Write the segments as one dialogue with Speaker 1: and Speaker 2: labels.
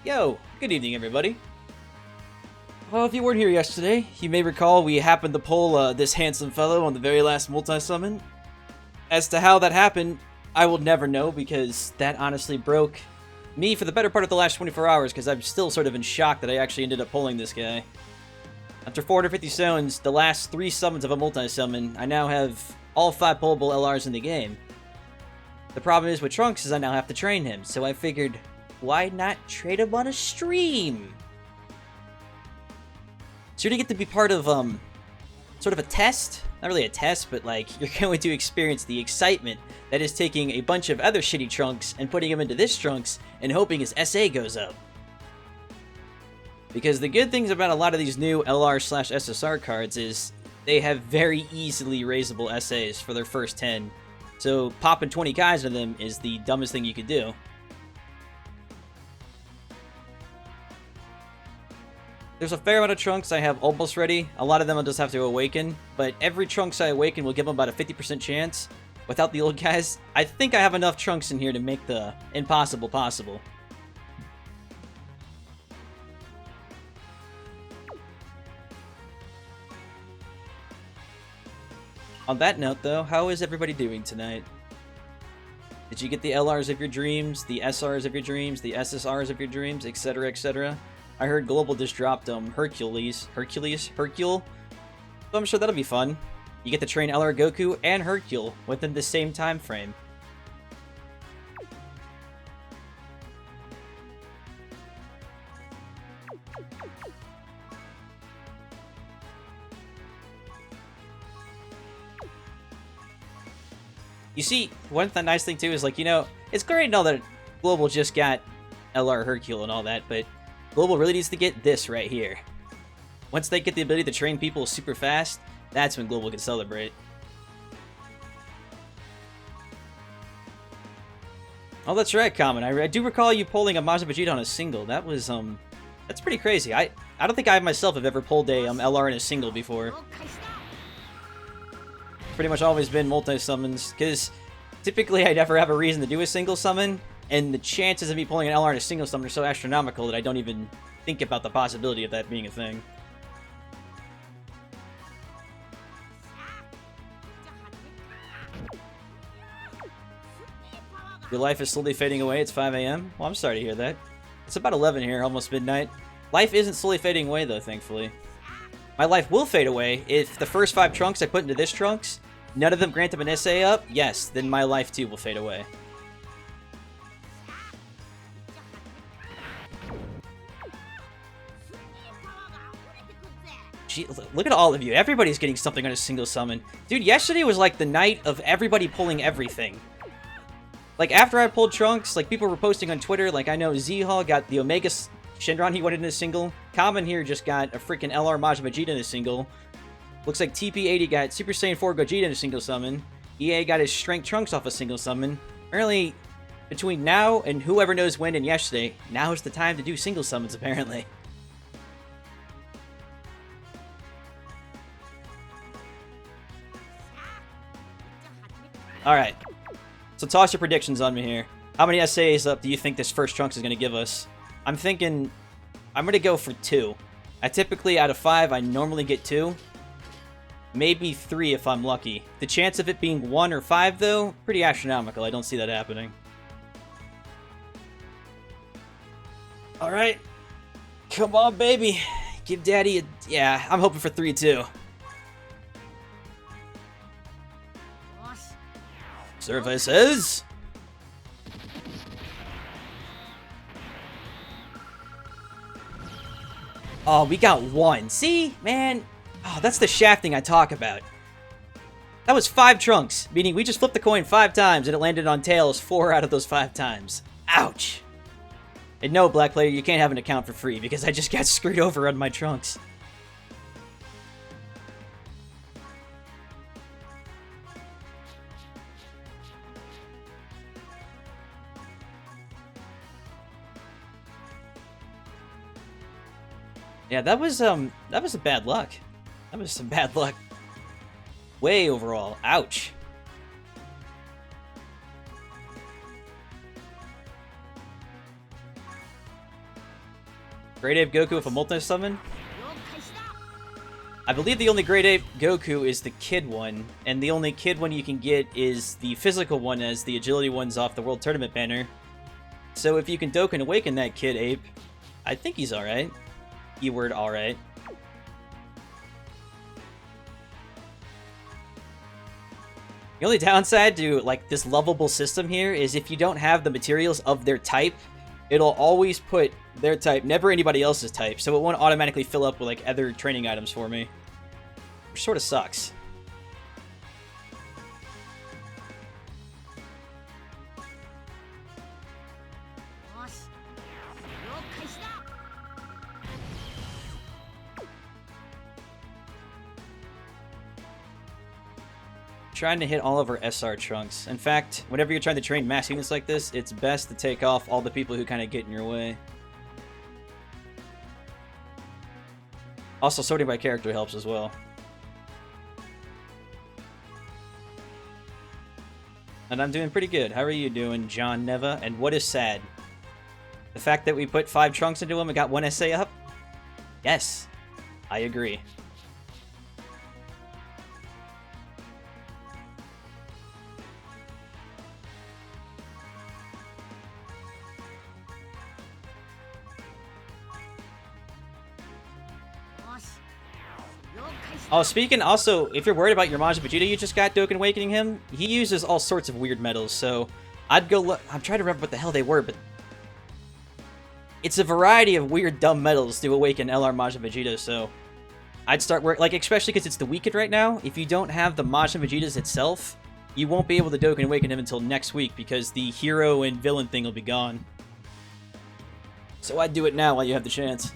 Speaker 1: Yo, good evening everybody. Well, if you weren't here yesterday, you may recall we happened to pull this handsome fellow on the very last multi-summon. As to how that happened, I will never know because that honestly broke me for the better part of the last 24 hours because I'm still sort of in shock that I actually ended up pulling this guy. After 450 stones, the last 3 summons of a multi-summon, I now have all 5 pullable LRs in the game. The problem is with Trunks is I now have to train him, so I figured, why not trade him on a stream? So you're gonna get to be part of, sort of a test? Not really a test, but like, you're going to experience the excitement that is taking a bunch of other shitty Trunks and putting him into this Trunks and hoping his SA goes up. Because the good things about a lot of these new LR/SSR cards is they have very easily raisable SAs for their first 10. So popping 20 guys into them is the dumbest thing you could do. There's a fair amount of Trunks I have almost ready. A lot of them I'll just have to awaken. But every Trunks I awaken will give them about a 50% chance. Without the old guys, I think I have enough Trunks in here to make the impossible possible. On that note, though, how is everybody doing tonight? Did you get the LRs of your dreams, the SRs of your dreams, the SSRs of your dreams, etc., etc.? I heard Global just dropped Hercule. So I'm sure that'll be fun. You get to train LR Goku and Hercule within the same time frame. You see, one nice thing too is like, you know, it's great and all that Global just got LR Hercule and all that, but Global really needs to get this right here. Once they get the ability to train people super fast, that's when Global can celebrate. Oh, that's right, Common. I do recall you pulling a Majin Vegeta on a single. That was, that's pretty crazy. I don't think I myself have ever pulled a LR in a single before. Pretty much always been multi-summons, because typically I never have a reason to do a single summon, and the chances of me pulling an LR in a single summon are so astronomical that I don't even think about the possibility of that being a thing. Your life is slowly fading away, it's 5 AM? Well, I'm sorry to hear that. It's about 11 here, almost midnight. Life isn't slowly fading away though, thankfully. My life will fade away if the first 5 Trunks I put into this Trunks, none of them grant them an SA up, yes, then my life too will fade away. Gee, look at all of you. Everybody's getting something on a single summon. Dude, yesterday was like the night of everybody pulling everything. Like, after I pulled Trunks, like, people were posting on Twitter, like, I know Z-Hall got the Omega Shenron he wanted in a single. Common here just got a freaking LR Majin Vegeta in a single. Looks like TP80 got Super Saiyan 4 Gogeta in a single summon. EA got his Strength Trunks off a single summon. Apparently, between now and whoever knows when and yesterday, now is the time to do single summons, apparently. Alright. So toss your predictions on me here. How many SAs up do you think this first Trunks is going to give us? I'm thinking I'm going to go for 2. I typically, out of 5, I normally get 2. Maybe 3 if I'm lucky. The chance of it being 1 or 5, though, pretty astronomical. I don't see that happening. Alright. Come on, baby. Give Daddy a... Yeah, I'm hoping for 3, too. Services. Oh, we got 1. See? Man. Oh, that's the shafting I talk about. That was 5 Trunks, meaning we just flipped the coin 5 times and it landed on tails 4 out of those 5 times. Ouch. And no, Black Player, you can't have an account for free because I just got screwed over on my Trunks. Yeah, that was a bad luck. That was some bad luck. Way overall. Ouch. Great Ape Goku with a multi-summon? I believe the only Great Ape Goku is the kid one, and the only kid one you can get is the physical one as the agility one's off the World Tournament banner. So if you can Dokkan Awaken that kid ape, I think he's alright. Keyword alright. The only downside to like this lovable system here is if you don't have the materials of their type, it'll always put their type, never anybody else's type, so it won't automatically fill up with like other training items for me. Which sort of sucks. Trying to hit all of our SR trunks. In fact, whenever you're trying to train mass units like this, it's best to take off all the people who kind of get in your way. Also, sorting by character helps as well. And I'm doing pretty good. How are you doing, John Neva? And what is sad? The fact that we put 5 trunks into him and got 1 SA up? Yes, I agree. Oh, speaking, also, if you're worried about your Majin Vegeta you just got Dokkan Awakening him, he uses all sorts of weird metals, so I'd go look. I'm trying to remember what the hell they were, but it's a variety of weird, dumb metals to awaken LR Majin Vegeta, so I'd start work, like, especially because it's the weekend right now. If you don't have the Majin Vegetas itself, you won't be able to Dokkan Awaken him until next week because the hero and villain thing will be gone. So I'd do it now while you have the chance.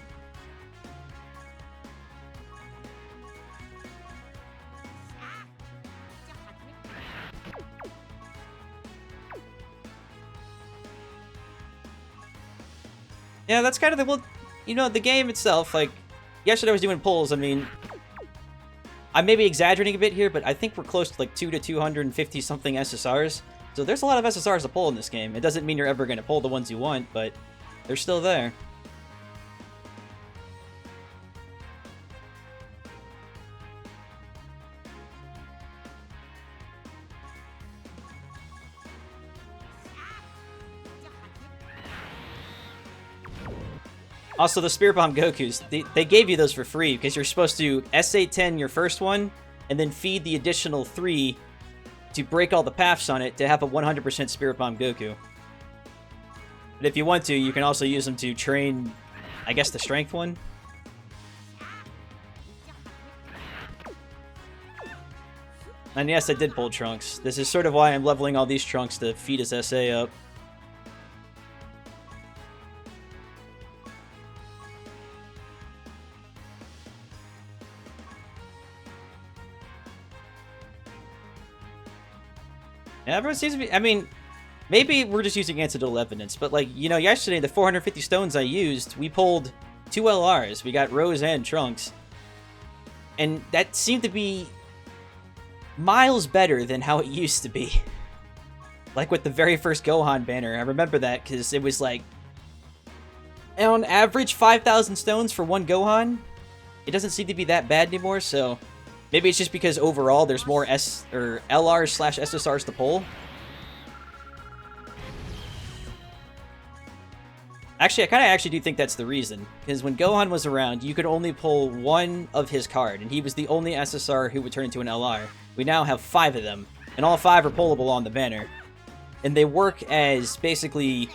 Speaker 1: Yeah, that's kind of the, well, you know, the game itself, like, yesterday I was doing pulls, I mean, I may be exaggerating a bit here, but I think we're close to like 250 something SSRs, so there's a lot of SSRs to pull in this game. It doesn't mean you're ever going to pull the ones you want, but they're still there. Also, the Spirit Bomb Gokus, they gave you those for free because you're supposed to SA10 your first one, and then feed the additional 3 to break all the paths on it to have a 100% Spirit Bomb Goku. But if you want to, you can also use them to train, I guess, the Strength one. And yes, I did pull Trunks. This is sort of why I'm leveling all these Trunks to feed his SA up. Yeah, everyone seems to be, I mean, maybe we're just using anecdotal evidence, but like, you know, yesterday, the 450 stones I used, we pulled 2 LRs. We got Rose and Trunks. And that seemed to be miles better than how it used to be. Like with the very first Gohan banner, I remember that because it was like, on average, 5,000 stones for one Gohan. It doesn't seem to be that bad anymore, so maybe it's just because overall there's more LRs/SSRs to pull. Actually, I kind of actually do think that's the reason. Because when Gohan was around, you could only pull 1 of his card, and he was the only SSR who would turn into an LR. We now have 5 of them, and all 5 are pullable on the banner. And they work as basically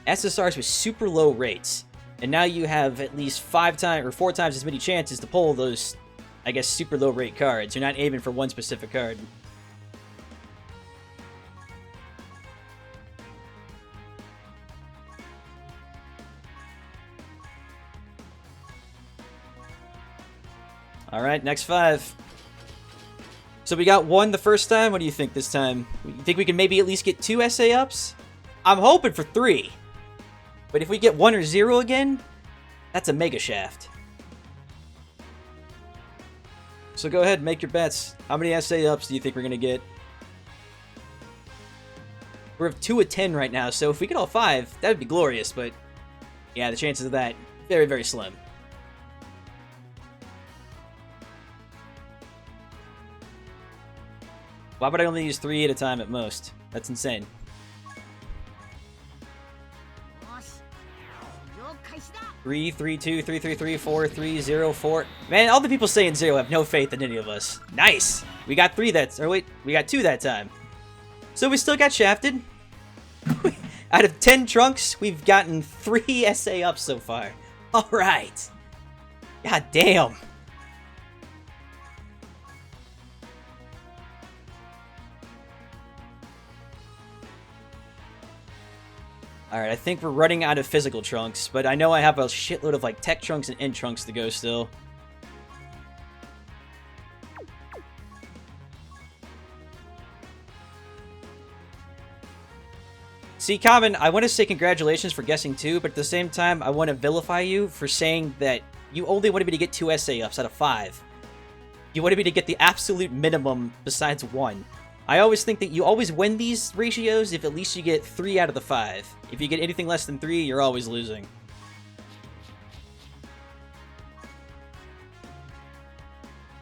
Speaker 1: SSRs with super low rates. And now you have at least 4 times as many chances to pull those, I guess, super low rate cards. You're not aiming for one specific card. Alright, next 5. So we got 1 the first time. What do you think this time? You think we can maybe at least get 2 SA ups? I'm hoping for 3. But if we get 1 or 0 again, that's a Mega Shaft. So go ahead, make your bets. How many SA ups do you think we're going to get? We're at 2 of 10 right now, so if we get all 5, that would be glorious, but yeah, the chances of that Very, very slim. Why would I only use 3 at a time at most? That's insane. Three, 3, 2, 3, 3, 3, 4, 3, 0, 4. Man, all the people saying 0 have no faith in any of us. Nice! We got 3 that... Or wait, we got 2 that time. So we still got shafted. Out of 10 trunks, we've gotten 3 SA ups so far. Alright. God damn. Alright, I think we're running out of physical trunks, but I know I have a shitload of, like, tech trunks and end trunks to go still. See, Common, I want to say congratulations for guessing 2, but at the same time, I want to vilify you for saying that you only wanted me to get 2 SA ups out of 5. You wanted me to get the absolute minimum besides 1. I always think that you always win these ratios if at least you get 3 out of the 5. If you get anything less than 3, you're always losing.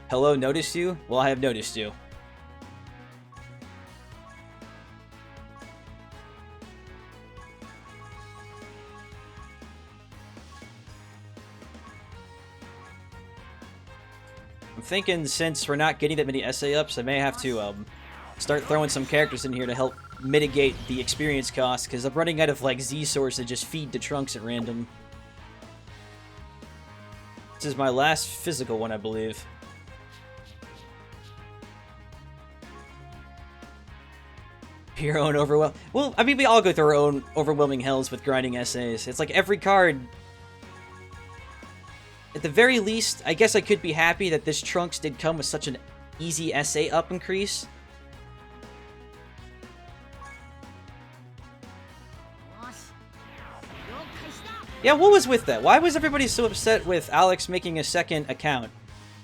Speaker 1: Hello, noticed you? Well, I have noticed you. I'm thinking since we're not getting that many SA ups, I may have to start throwing some characters in here to help mitigate the experience cost, because I'm running out of like Z source to just feed to trunks at random. This is my last physical one, I believe. Your own overwhelm. Well, I mean, we all go through our own overwhelming hells with grinding essays. It's like every card. At the very least, I guess I could be happy that this Trunks did come with such an easy SA up increase. Yeah, what was with that? Why was everybody so upset with Alex making a second account?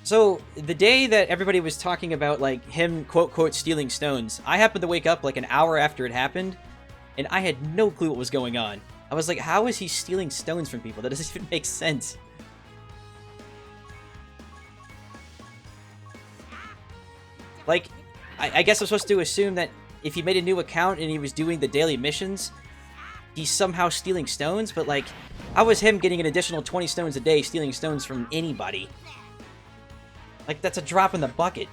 Speaker 1: So, the day that everybody was talking about, like, him, quote-quote, stealing stones, I happened to wake up, like, an hour after it happened, and I had no clue what was going on. I was like, how is he stealing stones from people? That doesn't even make sense. Like, I guess I'm supposed to assume that if he made a new account and he was doing the daily missions, he's somehow stealing stones, but, like, how was him getting an additional 20 stones a day stealing stones from anybody? Like, that's a drop in the bucket.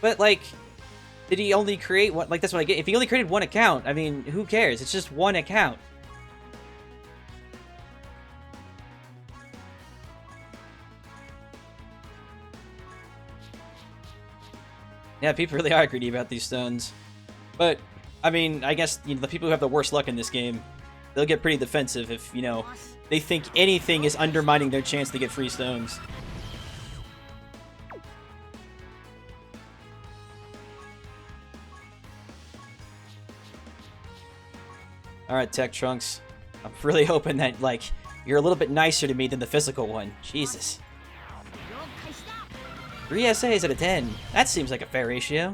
Speaker 1: But, like, did he only create one? Like, that's what I get. If he only created one account, I mean, who cares? It's just one account. Yeah, people really are greedy about these stones. But, I mean, I guess, you know, the people who have the worst luck in this game, they'll get pretty defensive if, you know, they think anything is undermining their chance to get free stones. Alright, Tech Trunks. I'm really hoping that, like, you're a little bit nicer to me than the physical one. Jesus. 3 SAs out of 10. That seems like a fair ratio.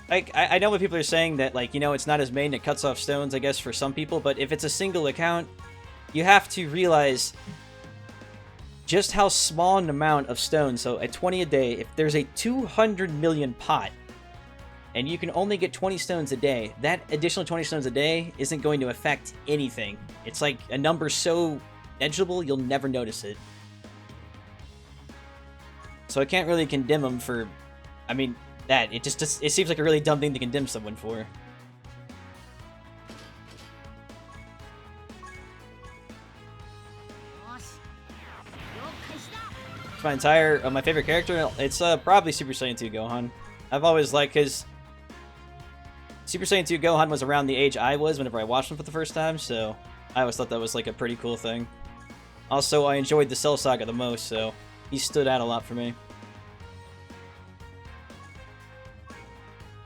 Speaker 1: Like, I know what people are saying that, like, you know, it's not as main, it cuts off stones, I guess, for some people, but if it's a single account, you have to realize just how small an amount of stones. So at 20 a day, if there's a 200 million pot, and you can only get 20 stones a day, that additional 20 stones a day isn't going to affect anything. It's like a number so negligible, you'll never notice it. So I can't really condemn them for, I mean, that. It just it seems like a really dumb thing to condemn someone for. My entire, my favorite character, it's probably Super Saiyan 2 Gohan. I've always liked, because Super Saiyan 2 Gohan was around the age I was whenever I watched him for the first time, so I always thought that was like a pretty cool thing. Also, I enjoyed the Cell Saga the most, so he stood out a lot for me.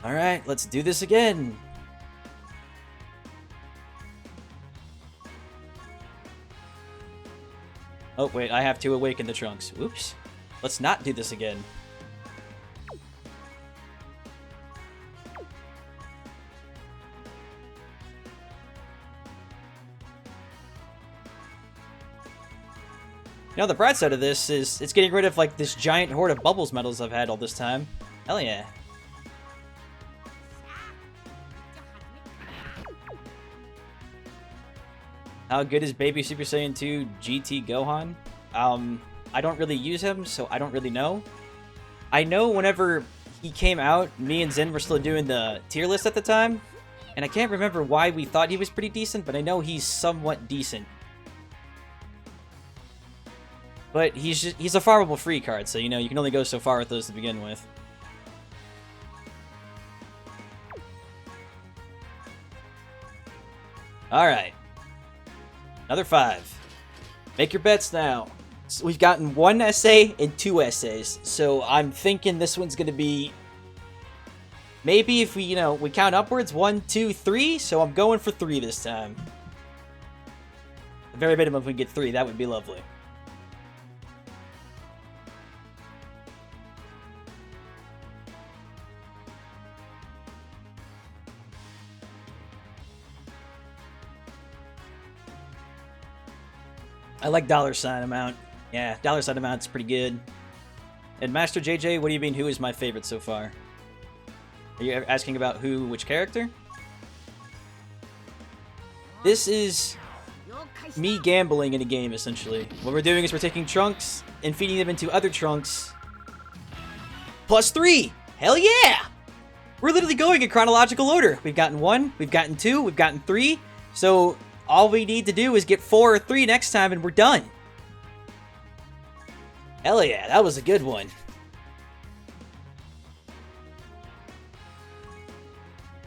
Speaker 1: Alright, let's do this again. Oh, wait, I have to awaken the Trunks. Oops. Let's not do this again. You know, the bright side of this is it's getting rid of, like, this giant horde of Bubbles medals I've had all this time. Hell yeah. How good is Baby Super Saiyan 2 GT Gohan? I don't really use him, so I don't really know. I know whenever he came out, me and Zen were still doing the tier list at the time, and I can't remember why we thought he was pretty decent, but I know he's somewhat decent. But he's a farmable free card, so, you know, you can only go so far with those to begin with. Alright. Another 5. Make your bets now. So we've gotten 1 essay and 2 essays, so I'm thinking this one's going to be... Maybe if we, you know, we count upwards, 1, 2, 3, so I'm going for 3 this time. The very minimum, if we get 3, that would be lovely. I like $ amount. Yeah, $ amount's pretty good. And Master JJ, what do you mean, who is my favorite so far? Are you asking about who, which character? This is me gambling in a game, essentially. What we're doing is we're taking Trunks and feeding them into other Trunks. +3! Hell yeah! We're literally going in chronological order. We've gotten 1, we've gotten 2, we've gotten 3. So all we need to do is get 4 or 3 next time and we're done. Hell yeah, that was a good one.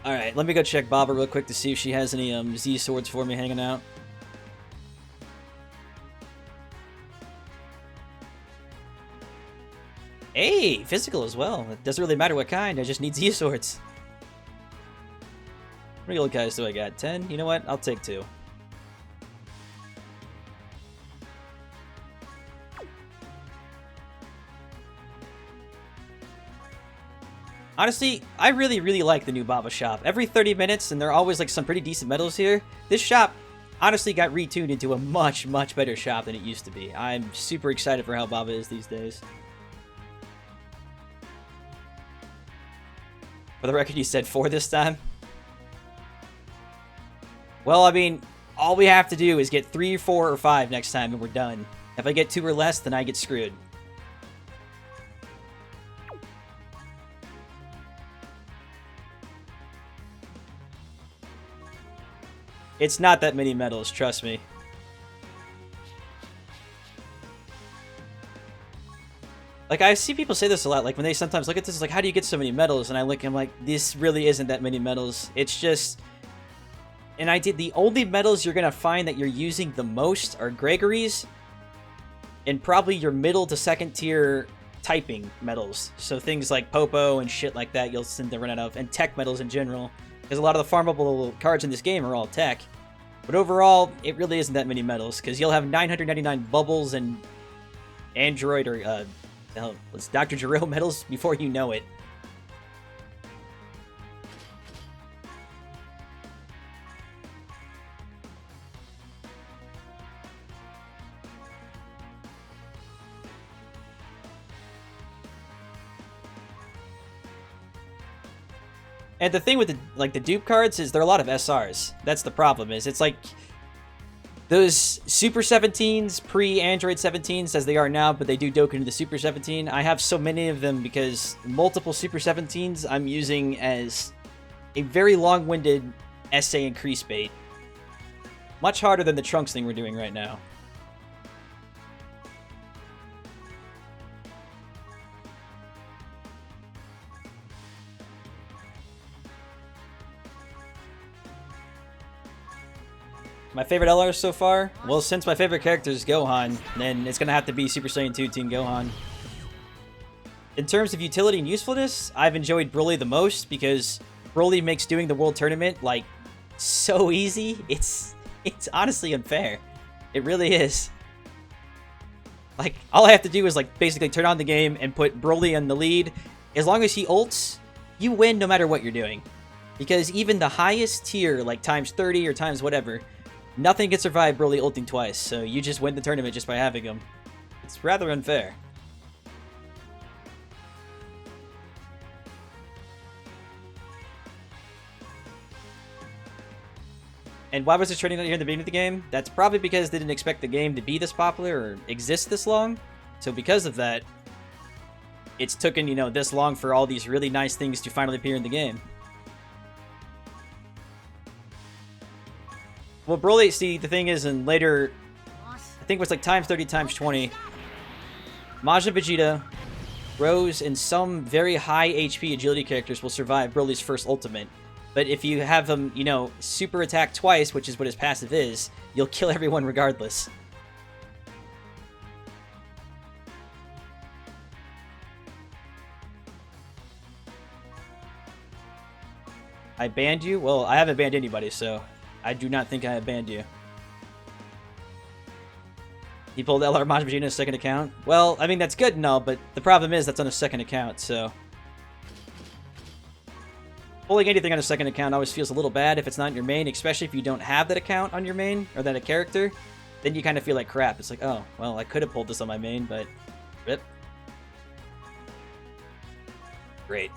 Speaker 1: Alright, let me go check Baba real quick to see if she has any Z swords for me hanging out. Hey, physical as well. It doesn't really matter what kind, I just need Z swords. How many old guys do I got? 10? You know what? I'll take 2. Honestly, I really like the new Baba shop. Every 30 minutes, and there are always like some pretty decent medals here. This shop honestly got retuned into a much better shop than it used to be. I'm super excited for how Baba is these days. For the record, you said 4 this time? Well, I mean, all we have to do is get 3, 4, or 5 next time and we're done. If I get 2 or less, then I get screwed. It's not that many medals, trust me. Like, I see people say this a lot, like, when they sometimes look at this, like, how do you get so many medals? And I'm like, this really isn't that many medals. It's just... And the only medals you're gonna find that you're using the most are Gregory's, and probably your middle to second tier typing medals. So things like Popo and shit like that, you'll tend to run out of, and tech medals in general. Because a lot of the farmable cards in this game are all tech. But overall, it really isn't that many medals, because you'll have 999 Bubbles and Android or, it's Dr. Jerome medals before you know it. And the thing with the dupe cards is there are a lot of SRs. That's the problem, is it's like those Super 17s, pre-Android 17s as they are now, but they do Dokkan into the Super 17. I have so many of them because multiple Super 17s I'm using as a very long-winded essay increase bait. Much harder than the Trunks thing we're doing right now. My favorite LRs so far? Well, since my favorite character is Gohan, then it's gonna have to be Super Saiyan 2 Team Gohan. In terms of utility and usefulness, I've enjoyed Broly the most because Broly makes doing the World Tournament, like, so easy. It's honestly unfair. It really is. Like, all I have to do is, like, basically turn on the game and put Broly in the lead. As long as he ults, you win no matter what you're doing. Because even the highest tier, like times 30 or times whatever, nothing can survive Broly ulting twice, so you just win the tournament just by having him. It's rather unfair. And why was it trending here in the beginning of the game? That's probably because they didn't expect the game to be this popular or exist this long. So because of that, it's taken, you know, this long for all these really nice things to finally appear in the game. Well, Broly, see, the thing is, in later, I think it was like times 30, times 20, Majin Vegeta, Rose, and some very high HP agility characters will survive Broly's first ultimate. But if you have him, you know, super attack twice, which is what his passive is, you'll kill everyone regardless. I banned you? Well, I haven't banned anybody, so I do not think I have banned you. He pulled LR Majin Vegeta in a second account? Well, I mean, that's good and all, but the problem is that's on a second account, so... Pulling anything on a second account always feels a little bad if it's not in your main, especially if you don't have that account on your main, or that a character. Then you kind of feel like crap. It's like, oh, well, I could have pulled this on my main, but... Rip. Great.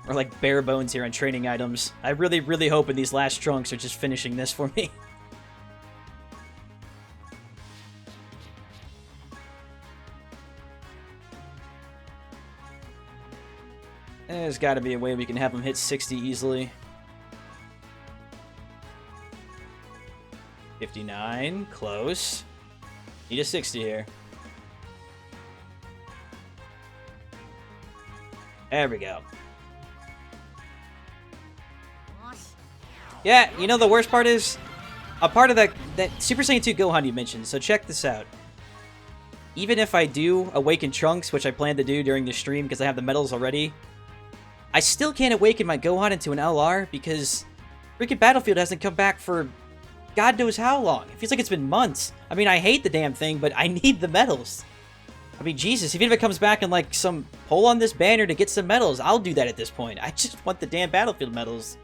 Speaker 1: Or like bare bones here on training items. I really, really hope in these last trunks are just finishing this for me. There's got to be a way we can have him hit 60 easily. 59, close. Need a 60 here. There we go. Yeah, you know the worst part is, a part of that Super Saiyan 2 Gohan you mentioned, so check this out. Even if I do awaken Trunks, which I plan to do during the stream because I have the medals already, I still can't awaken my Gohan into an LR because freaking Battlefield hasn't come back for God knows how long. It feels like it's been months. I mean, I hate the damn thing, but I need the medals. I mean, Jesus, even if it comes back in like some pull on this banner to get some medals, I'll do that at this point. I just want the damn Battlefield medals.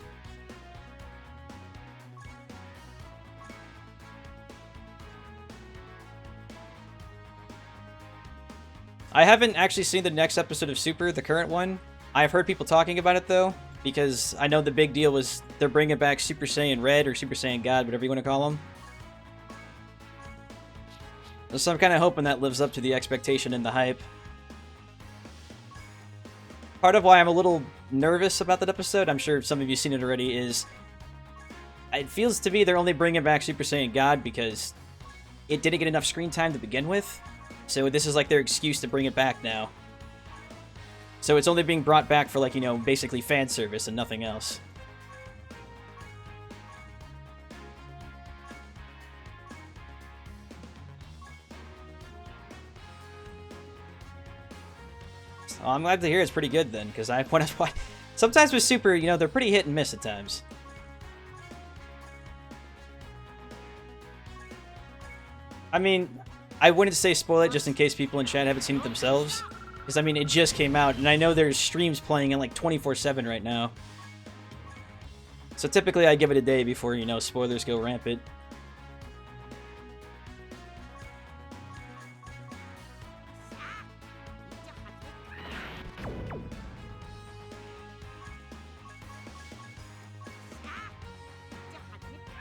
Speaker 1: I haven't actually seen the next episode of Super, the current one. I've heard people talking about it, though, because I know the big deal was they're bringing back Super Saiyan Red or Super Saiyan God, whatever you want to call them. So I'm kind of hoping that lives up to the expectation and the hype. Part of why I'm a little nervous about that episode, I'm sure some of you have seen it already, is it feels to me they're only bringing back Super Saiyan God because it didn't get enough screen time to begin with. So this is like their excuse to bring it back now. So it's only being brought back for, like, you know, basically fan service and nothing else. Oh, I'm glad to hear it's pretty good then, because sometimes with Super, you know, they're pretty hit and miss at times. I mean, I wouldn't say spoil it just in case people in chat haven't seen it themselves. Because, I mean, it just came out, and I know there's streams playing in, like, 24/7 right now. So typically I give it a day before, you know, spoilers go rampant.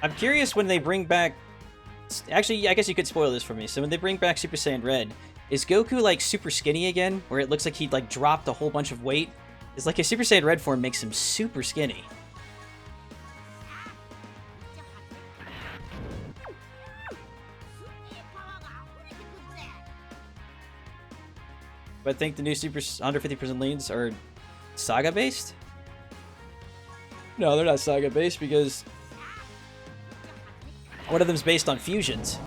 Speaker 1: I'm curious when they bring back... Actually, I guess you could spoil this for me. So when they bring back Super Saiyan Red... Is Goku, like, super skinny again? Where it looks like he, like, dropped a whole bunch of weight? It's like a Super Saiyan Red form makes him super skinny. But I think the new Super 150% leads are Saga-based? No, they're not Saga-based because one of them's based on fusions.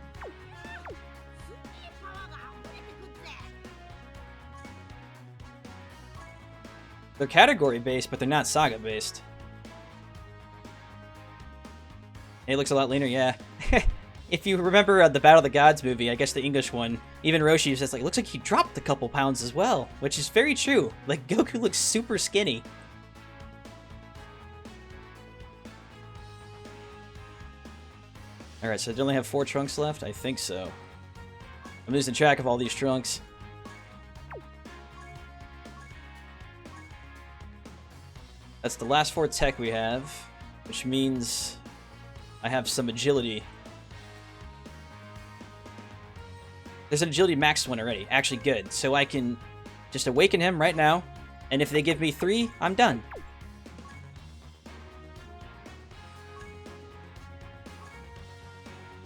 Speaker 1: They're category-based, but they're not saga-based. It looks a lot leaner, yeah. If you remember the Battle of the Gods movie, I guess the English one, even Roshi says, like, looks like he dropped a couple pounds as well, which is very true. Like, Goku looks super skinny. Alright, so I only have 4 trunks left? I think so. I'm losing track of all these trunks. That's the last 4 tech we have, which means I have some agility. There's an agility max one already. Actually, good. So I can just awaken him right now, and if they give me 3, I'm done.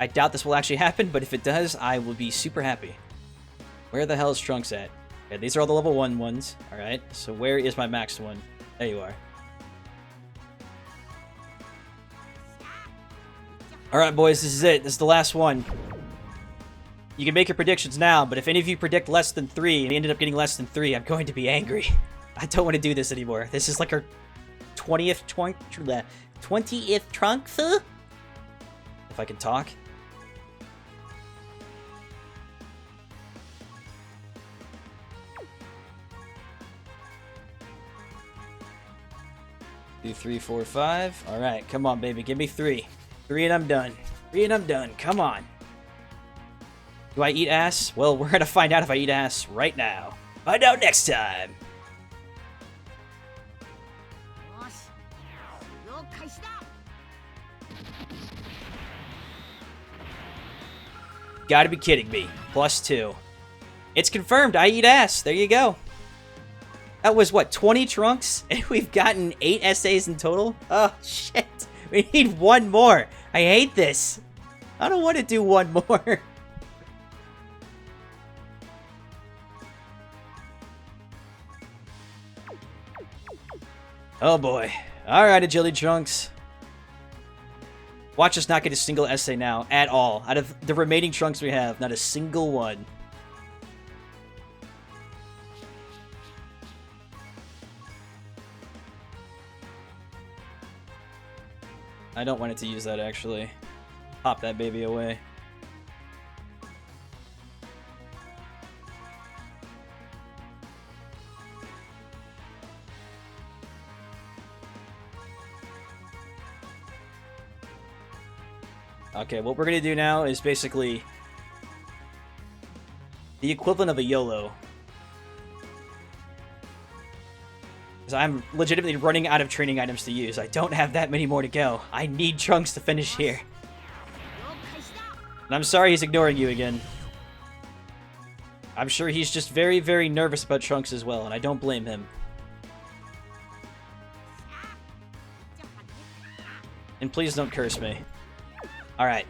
Speaker 1: I doubt this will actually happen, but if it does, I will be super happy. Where the hell is Trunks at? Okay, these are all the level 1 ones. Alright, so where is my max one? There you are. Alright, boys, this is it. This is the last one. You can make your predictions now, but if any of you predict less than 3 and you ended up getting less than 3, I'm going to be angry. I don't want to do this anymore. This is like our 20th trunk. 20th trunk? If I can talk. Two, 3, 4, 5. All right, come on, baby. Give me 3. 3 and I'm done. 3 and I'm done. Come on. Do I eat ass? Well, we're gonna find out if I eat ass right now. Find out next time. Gotta be kidding me. +2. It's confirmed. I eat ass. There you go. That was, what, 20 trunks? And we've gotten 8 essays in total? Oh, shit. We need 1 more. I hate this. I don't want to do 1 more. Oh, boy. Alright, agility trunks. Watch us not get a single essay now, at all. Out of the remaining trunks we have, not a single one. I don't want it to use that, actually. Pop that baby away. Okay, what we're gonna do now is basically the equivalent of a YOLO. Because I'm legitimately running out of training items to use. I don't have that many more to go. I need Trunks to finish here. And I'm sorry he's ignoring you again. I'm sure he's just very, very nervous about Trunks as well, and I don't blame him. And please don't curse me. Alright.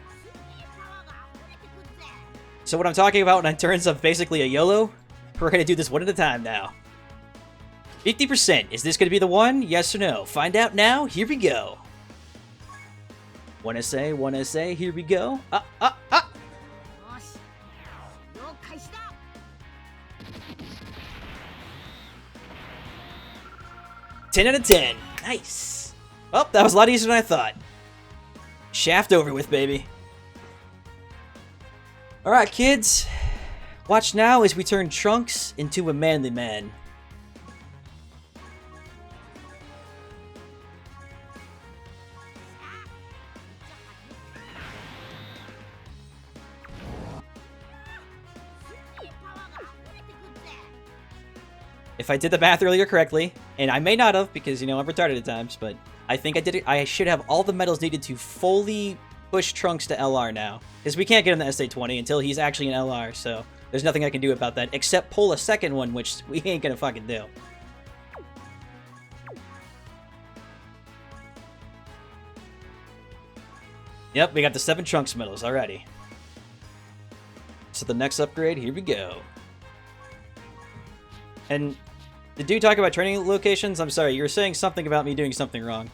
Speaker 1: So what I'm talking about in terms of basically a YOLO, we're going to do this one at a time now. 50%. Is this going to be the one? Yes or no? Find out now. Here we go. One essay, here we go. 10 out of 10. Nice. Oh, that was a lot easier than I thought. Shaft over with, baby. Alright, kids. Watch now as we turn Trunks into a manly man. If I did the math earlier correctly, and I may not have because, you know, I'm retarded at times, but I think I did it. I should have all the medals needed to fully push Trunks to LR now. Because we can't get him to SA20 until he's actually in LR, so there's nothing I can do about that except pull a second one, which we ain't gonna fucking do. Yep, we got the 7 Trunks medals already. So the next upgrade, here we go. And did you talk about training locations? I'm sorry, you were saying something about me doing something wrong.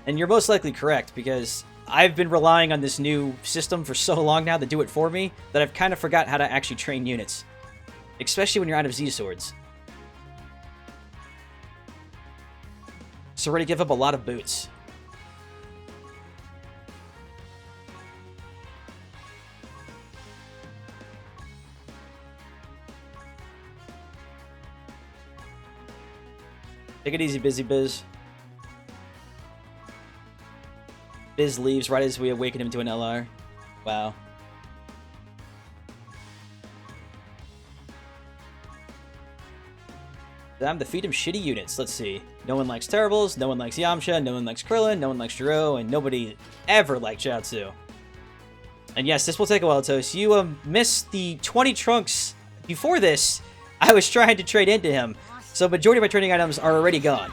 Speaker 1: And you're most likely correct, because I've been relying on this new system for so long now to do it for me, that I've kind of forgot how to actually train units. Especially when you're out of Z-Swords. So we're going to give up a lot of boots. Take it easy, Busy Biz. Biz leaves right as we awaken him to an LR. Wow. Time to feed him shitty units. Let's see. No one likes Terribles, no one likes Yamcha, no one likes Krillin, no one likes Jiro, and nobody ever liked Chiaotzu. And yes, this will take a while, Toast. You missed the 20 trunks. Before this, I was trying to trade into him, so majority of my trading items are already gone.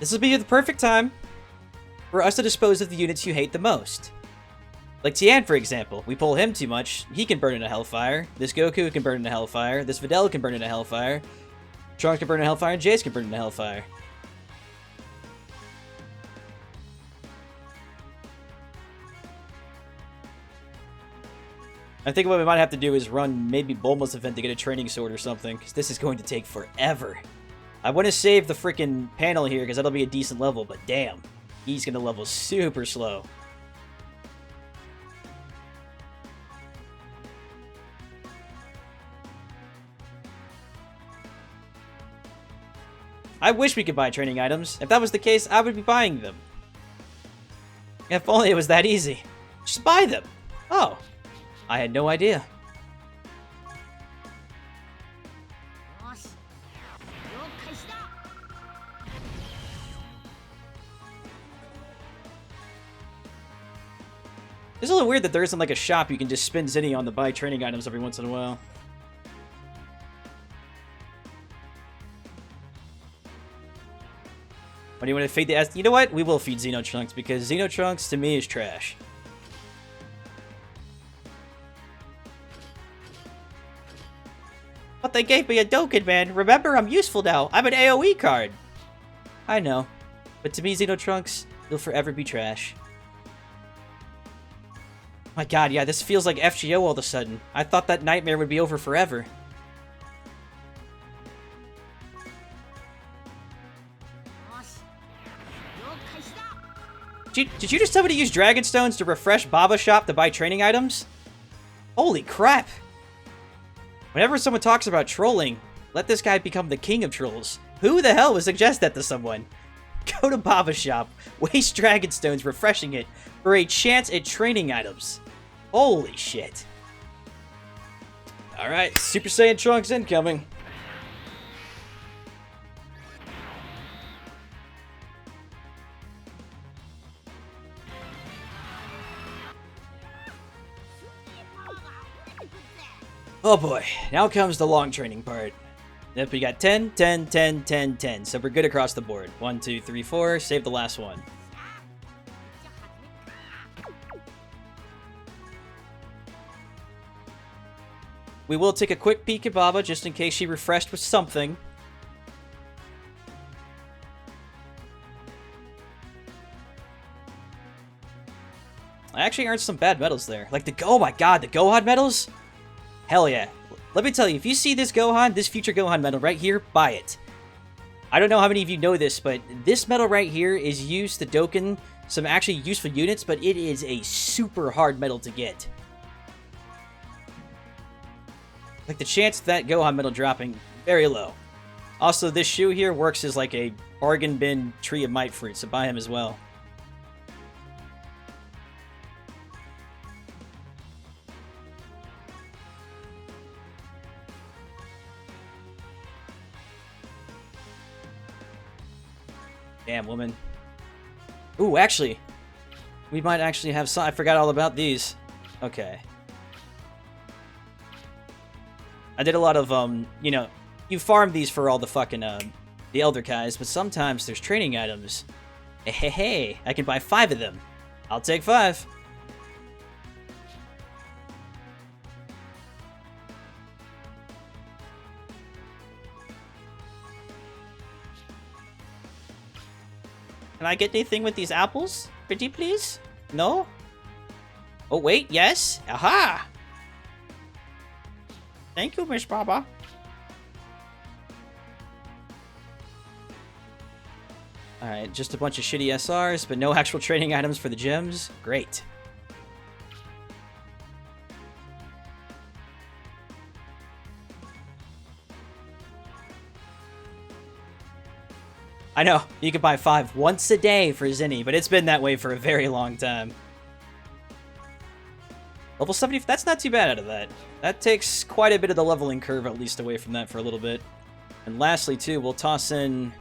Speaker 1: This will be the perfect time for us to dispose of the units you hate the most. Like Tien, for example. We pull him too much, he can burn in a Hellfire. This Goku can burn in a Hellfire. This Videl can burn in a Hellfire. Trunks can burn in a Hellfire, and Jace can burn in a Hellfire. I think what we might have to do is run maybe Bulma's event to get a training sword or something, because this is going to take forever. I want to save the freaking panel here, because that'll be a decent level, but damn. He's going to level super slow. I wish we could buy training items. If that was the case, I would be buying them. If only it was that easy. Just buy them. Oh. I had no idea. It's a little weird that there isn't like a shop you can just spend Zinni on to buy training items every once in a while. When do you want to feed the S? You know what? We will feed Xeno Trunks because Xeno Trunks to me is trash. But they gave me a Dokkan, man. Remember, I'm useful now. I'm an AoE card. I know. But to me, Xeno Trunks, you'll forever be trash. My god, yeah, this feels like FGO all of a sudden. I thought that nightmare would be over forever. Did you just tell me to use Dragon Stones to refresh Baba Shop to buy training items? Holy crap! Whenever someone talks about trolling, let this guy become the king of trolls. Who the hell would suggest that to someone? Go to Baba Shop, waste Dragon Stones refreshing it for a chance at training items. Holy shit. Alright, Super Saiyan Trunks incoming. Oh boy, now comes the long training part. Yep, we got 10, 10, 10, 10, 10, so we're good across the board. 1, 2, 3, 4, save the last one. We will take a quick peek at Baba, just in case she refreshed with something. I actually earned some bad medals there. Like oh my god, the Gohan medals? Hell yeah. Let me tell you, if you see this Gohan, this future Gohan medal right here, buy it. I don't know how many of you know this, but this medal right here is used to Dokkan some actually useful units, but it is a super hard medal to get. Like, the chance of that Gohan medal dropping, very low. Also, this shoe here works as like a bargain bin Tree of Might fruit, so buy him as well. Damn, woman. Ooh, actually, we might actually have some. I forgot all about these. Okay. I did a lot of, you know, you farm these for all the fucking, the Elder Kais, but sometimes there's training items. Hey, I can buy 5 of them. I'll take 5. Can I get anything with these apples? Pretty please? No? Oh, wait, yes? Aha! Thank you, Miss Baba. Alright, just a bunch of shitty SRs, but no actual training items for the gems. Great. I know, you can buy 5 once a day for Zinni, but it's been that way for a very long time. Level 70, that's not too bad out of that. That takes quite a bit of the leveling curve, at least, away from that for a little bit. And lastly, too, we'll toss in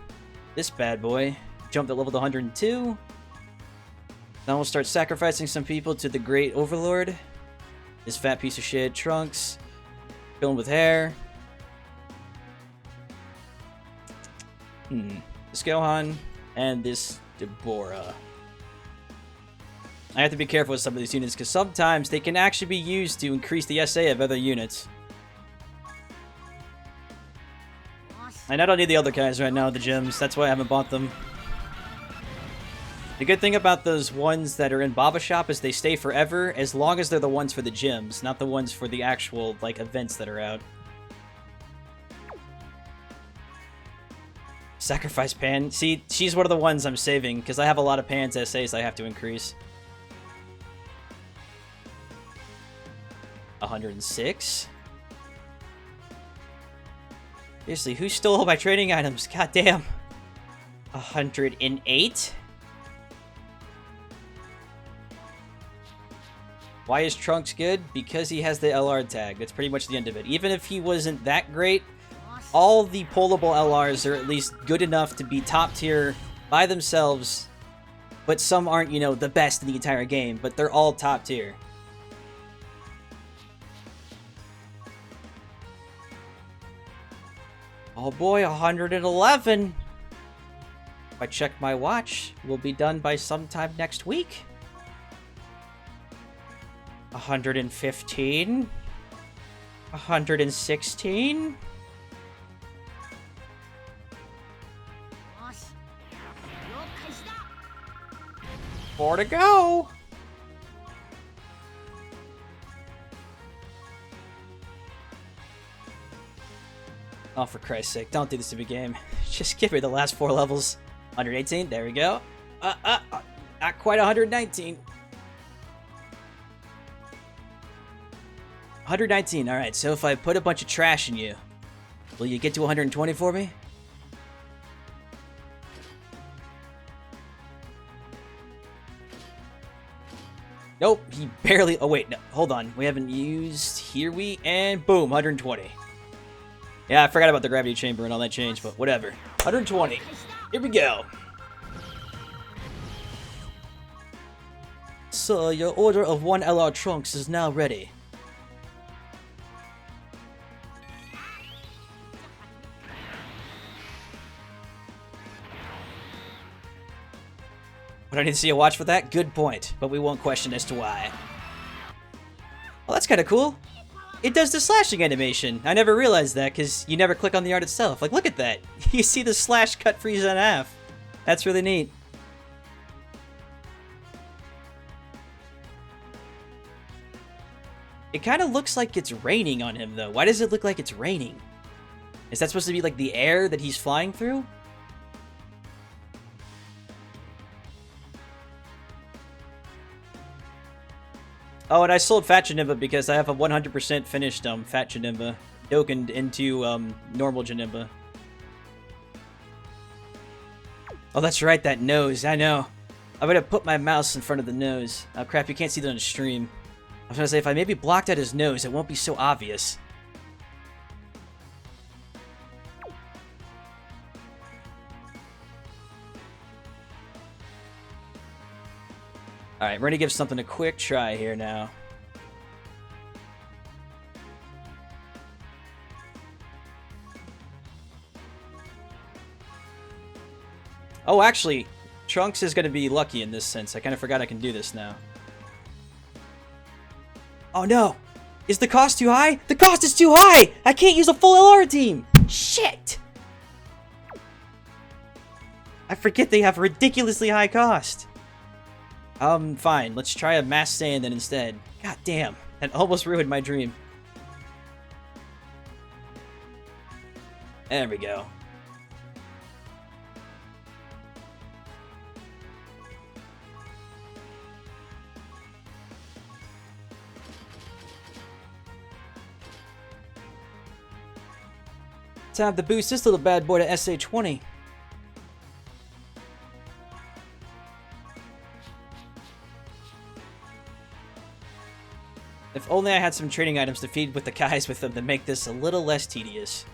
Speaker 1: this bad boy. Jump to level 102. Now we'll start sacrificing some people to the Great Overlord. This fat piece of shit, Trunks. Filling with hair. This Gohan. And this Deborah. I have to be careful with some of these units, because sometimes they can actually be used to increase the SA of other units. And I don't need the other guys right now, the gems. That's why I haven't bought them. The good thing about those ones that are in Baba Shop is they stay forever, as long as they're the ones for the gyms, not the ones for the actual, like, events that are out. Sacrifice Pan. See, she's one of the ones I'm saving, because I have a lot of Pan's SAs I have to increase. 106. Seriously, who stole all my trading items? God damn. 108. Why is Trunks good? Because he has the LR tag. That's pretty much the end of it. Even if he wasn't that great, all the pullable LRs are at least good enough to be top tier by themselves. But some aren't, you know, the best in the entire game, but they're all top tier. Oh boy, 111. If I check my watch, we'll be done by sometime next week. 115. 116. 4 to go. Oh, for Christ's sake, don't do this to me, game. Just give me the last 4 levels. 118, there we go. Not quite 119. 119, alright, so if I put a bunch of trash in you, will you get to 120 for me? Nope, he barely... Oh, wait, no, hold on. We haven't used... Here we... And boom, 120. Yeah, I forgot about the gravity chamber and all that change, but whatever. 120. Here we go. So, your order of 1 LR Trunks is now ready. Would I need to see a watch for that? Good point, but we won't question as to why. Well, that's kind of cool. It does the slashing animation. I never realized that, because you never click on the art itself. Like, look at that. You see the slash cut Frieza in half. That's really neat. It kind of looks like it's raining on him, though. Why does it look like it's raining? Is that supposed to be, like, the air that he's flying through? Oh, and I sold Fat Janemba because I have a 100% finished Fat Janemba Dokkan into normal Janemba. Oh, that's right, that nose. I know. I'm gonna put my mouse in front of the nose. Oh crap, you can't see that on the stream. I was gonna say, if I maybe blocked out his nose, it won't be so obvious. Alright, we're gonna give something a quick try here now. Oh, actually, Trunks is gonna be lucky in this sense. I kind of forgot I can do this now. Oh no! Is the cost too high? The cost is too high! I can't use a full LR team! Shit! I forget they have a ridiculously high cost. Fine. Let's try a mass Saiyan then instead. God damn. That almost ruined my dream. There we go. Time to boost this little bad boy to SA20. If only I had some training items to feed with the guys with them to make this a little less tedious.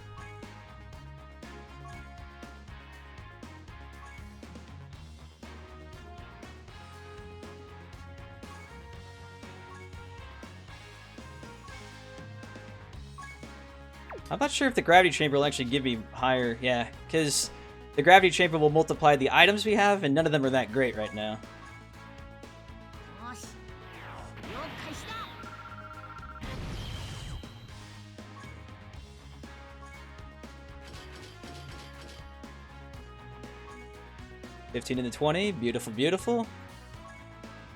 Speaker 1: I'm not sure if the gravity chamber will actually give me higher, yeah, because the gravity chamber will multiply the items we have, and none of them are that great right now. $15 in the 20, beautiful, beautiful.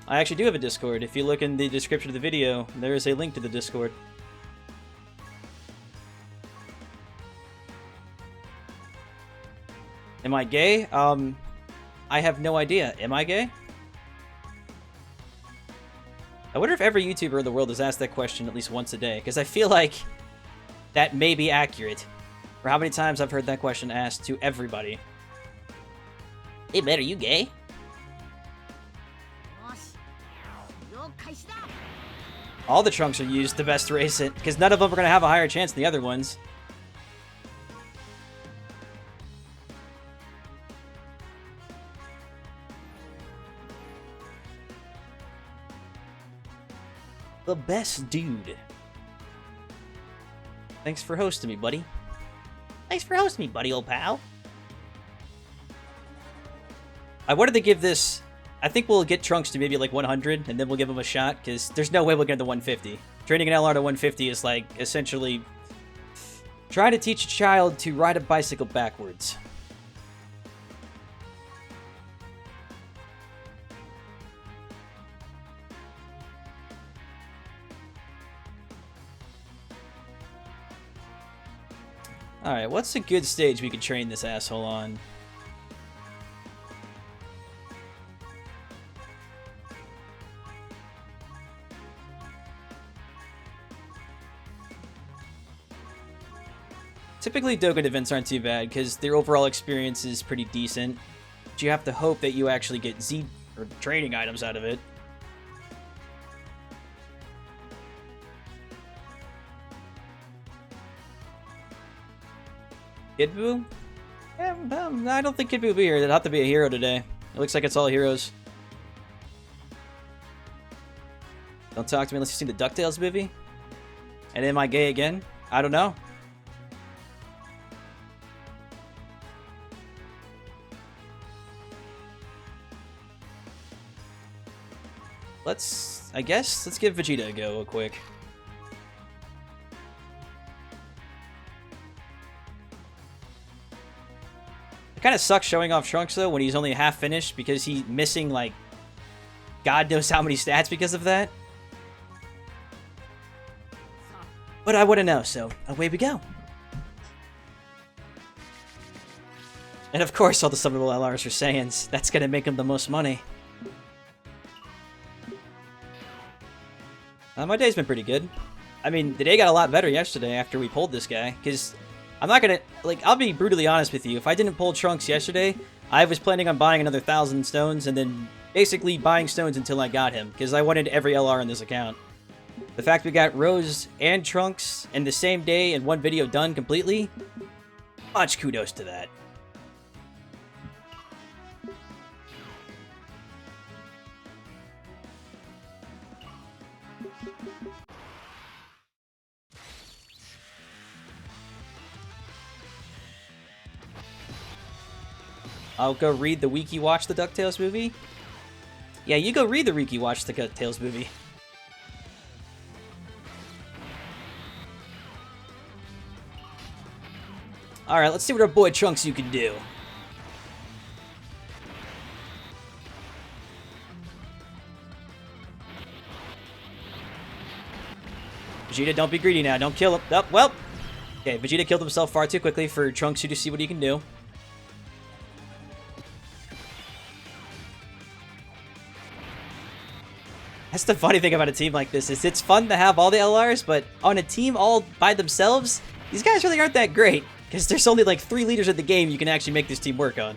Speaker 1: I actually do have a Discord. If you look in the description of the video, there is a link to the Discord. Am I gay? I have no idea. Am I gay? I wonder if every YouTuber in the world has asked that question at least once a day, because I feel like that may be accurate. For how many times I've heard that question asked to everybody. Hey, man, are you gay? All the trunks are used to best race it, because none of them are going to have a higher chance than the other ones. The best dude. Thanks for hosting me, buddy. Thanks for hosting me, buddy, old pal. I wanted to give this... I think we'll get Trunks to maybe like 100, and then we'll give him a shot, because there's no way we'll get to 150. Training an LR to 150 is like, essentially, trying to teach a child to ride a bicycle backwards. Alright, what's a good stage we could train this asshole on? Typically, Dokkan events aren't too bad, because their overall experience is pretty decent. But you have to hope that you actually get Z or training items out of it. Kid Buu? Yeah, I don't think Kid Buu will be here. It'll have to be a hero today. It looks like it's all heroes. Don't talk to me unless you've seen the DuckTales movie. And am I gay again? I don't know. Let's give Vegeta a go real quick. It kind of sucks showing off Trunks, though, when he's only half finished, because he's missing, like, God knows how many stats because of that. But I wouldn't know, so away we go. And of course, all the summonable LRs are Saiyans. That's gonna make him the most money. My day's been pretty good. I mean, the day got a lot better yesterday after we pulled this guy, because I'm not gonna, like, I'll be brutally honest with you. If I didn't pull Trunks yesterday, I was planning on buying another 1,000 stones and then basically buying stones until I got him, because I wanted every LR in this account. The fact we got Rose and Trunks in the same day in one video done completely, much kudos to that. I'll go read the Wiki Watch the DuckTales movie. Yeah, you go read the Wiki Watch the DuckTales movie. Alright, let's see what our boy Trunks you can do. Vegeta, don't be greedy now. Don't kill him. Oh, well. Okay, Vegeta killed himself far too quickly for Trunks to see what he can do. That's the funny thing about a team like this, is it's fun to have all the LRs, but on a team all by themselves, these guys really aren't that great, because there's only like 3 leaders in the game you can actually make this team work on.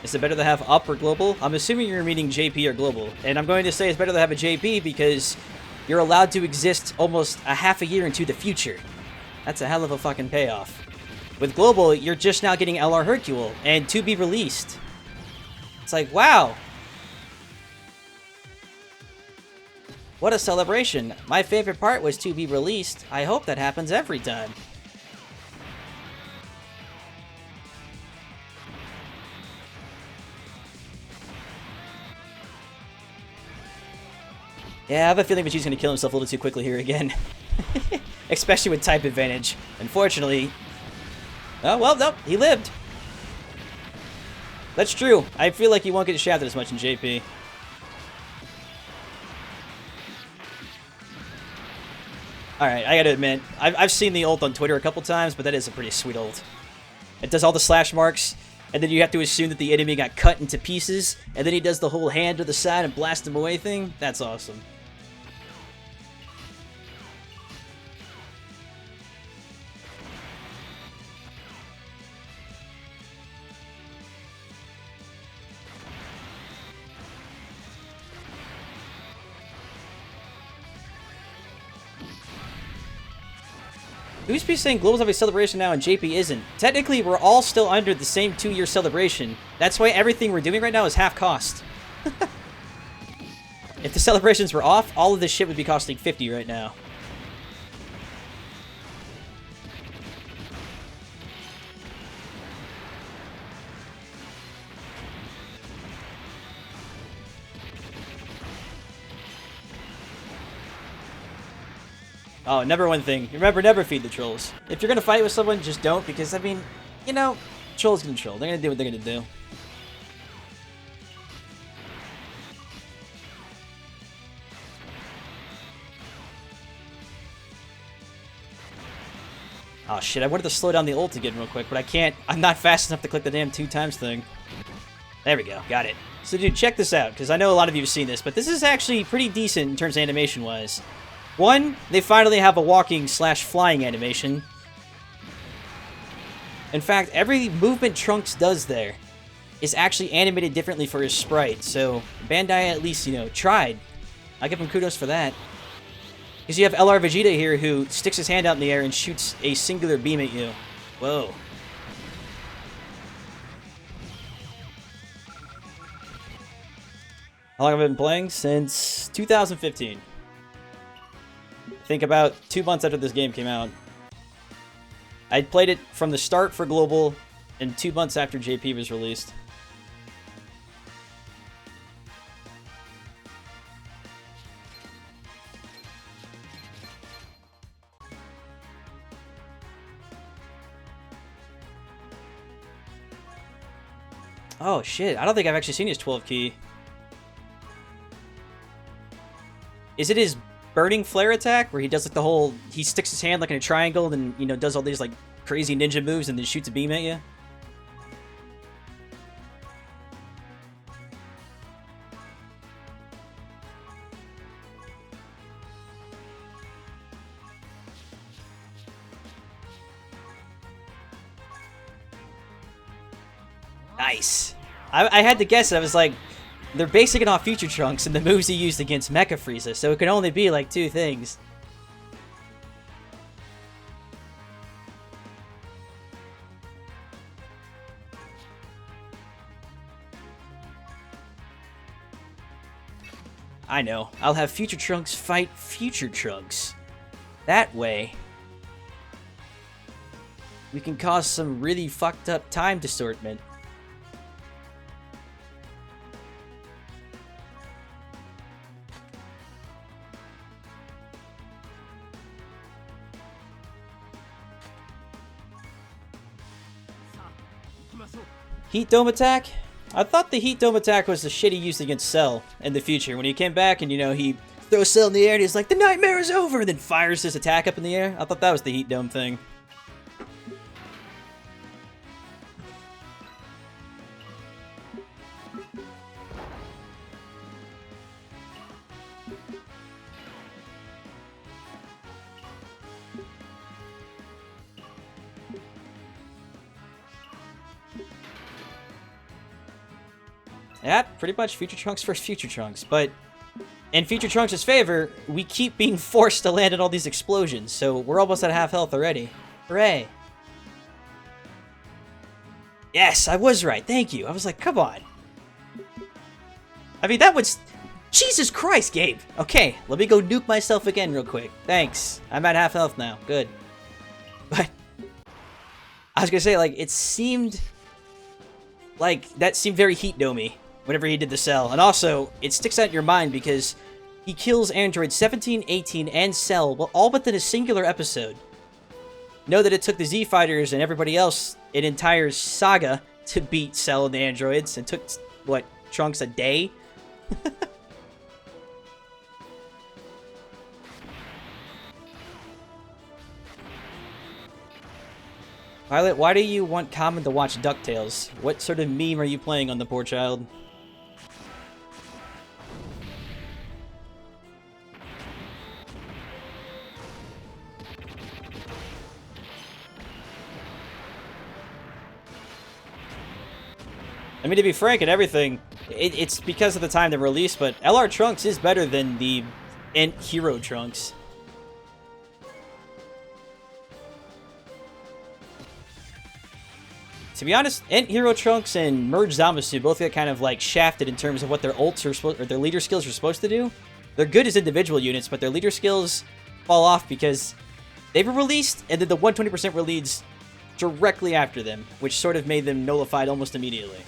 Speaker 1: Is it better to have up or global? I'm assuming you're meaning JP or global, and I'm going to say it's better to have a JP because you're allowed to exist almost a half a year into the future. That's a hell of a fucking payoff. With global, you're just now getting LR Hercule and to be released. It's like, wow. What a celebration. My favorite part was to be released. I hope that happens every time. Yeah, I have a feeling Vegeta's going to kill himself a little too quickly here again. Especially with type advantage. Unfortunately. Oh, well, no, he lived. That's true. I feel like he won't get shafted as much in JP. Alright, I gotta admit, I've seen the ult on Twitter a couple times, but that is a pretty sweet ult. It does all the slash marks, and then you have to assume that the enemy got cut into pieces, and then he does the whole hand to the side and blast him away thing. That's awesome. Who's be saying Global's have a celebration now and JP isn't? Technically, we're all still under the same 2-year celebration. That's why everything we're doing right now is half cost. If the celebrations were off, all of this shit would be costing 50 right now. Oh, number one thing. Remember, never feed the trolls. If you're gonna fight with someone, just don't, because, I mean, you know, trolls can troll. They're gonna do what they're gonna do. Oh shit, I wanted to slow down the ult again real quick, but I can't. I'm not fast enough to click the damn 2 times thing. There we go, got it. So dude, check this out, because I know a lot of you have seen this, but this is actually pretty decent in terms of animation-wise. One, they finally have a walking/flying animation. In fact, every movement Trunks does there is actually animated differently for his sprite, so Bandai at least, you know, tried. I give him kudos for that. Because you have LR Vegeta here who sticks his hand out in the air and shoots a singular beam at you. Whoa. How long have I been playing? Since 2015. I think about 2 months after this game came out. I played it from the start for Global and 2 months after JP was released. Oh shit, I don't think I've actually seen his 12 key. Is it his burning flare attack where he does like the whole, he sticks his hand like in a triangle and, you know, does all these like crazy ninja moves and then shoots a beam at you? Nice. I had to guess it. I was like, they're basing it off Future Trunks and the moves he used against Mecha Frieza, so it can only be like 2 things. I know. I'll have Future Trunks fight Future Trunks. That way, we can cause some really fucked up time distortment. Heat Dome attack? I thought the Heat Dome attack was the shit he used against Cell in the future. When he came back and, you know, he throws Cell in the air and he's like, the nightmare is over, and then fires his attack up in the air. I thought that was the Heat Dome thing. Yeah, pretty much Future Trunks versus Future Trunks, but in Future Trunks' favor, we keep being forced to land in all these explosions, so we're almost at half health already. Hooray! Yes, I was right, thank you. I was like, come on. I mean, that was... Jesus Christ, Gabe! Okay, let me go nuke myself again real quick. Thanks. I'm at half health now. Good. But... I was gonna say, like, it seemed... Like, that seemed very Heat Dome-y whenever he did the Cell. And also, it sticks out in your mind because he kills Android 17, 18, and Cell, well, all within a singular episode. Know that it took the Z-Fighters and everybody else an entire saga to beat Cell and the androids. It took, what, Trunks a day? Violet, why do you want Common to watch DuckTales? What sort of meme are you playing on the poor child? I mean, to be frank and everything, it's because of the time they released, but LR Trunks is better than the Hero Trunks. To be honest, Hero Trunks and Merge Zamasu both get kind of like shafted in terms of what their ults are supposed, or their leader skills are supposed to do. They're good as individual units, but their leader skills fall off because they were released, and then the 120% released directly after them, which sort of made them nullified almost immediately.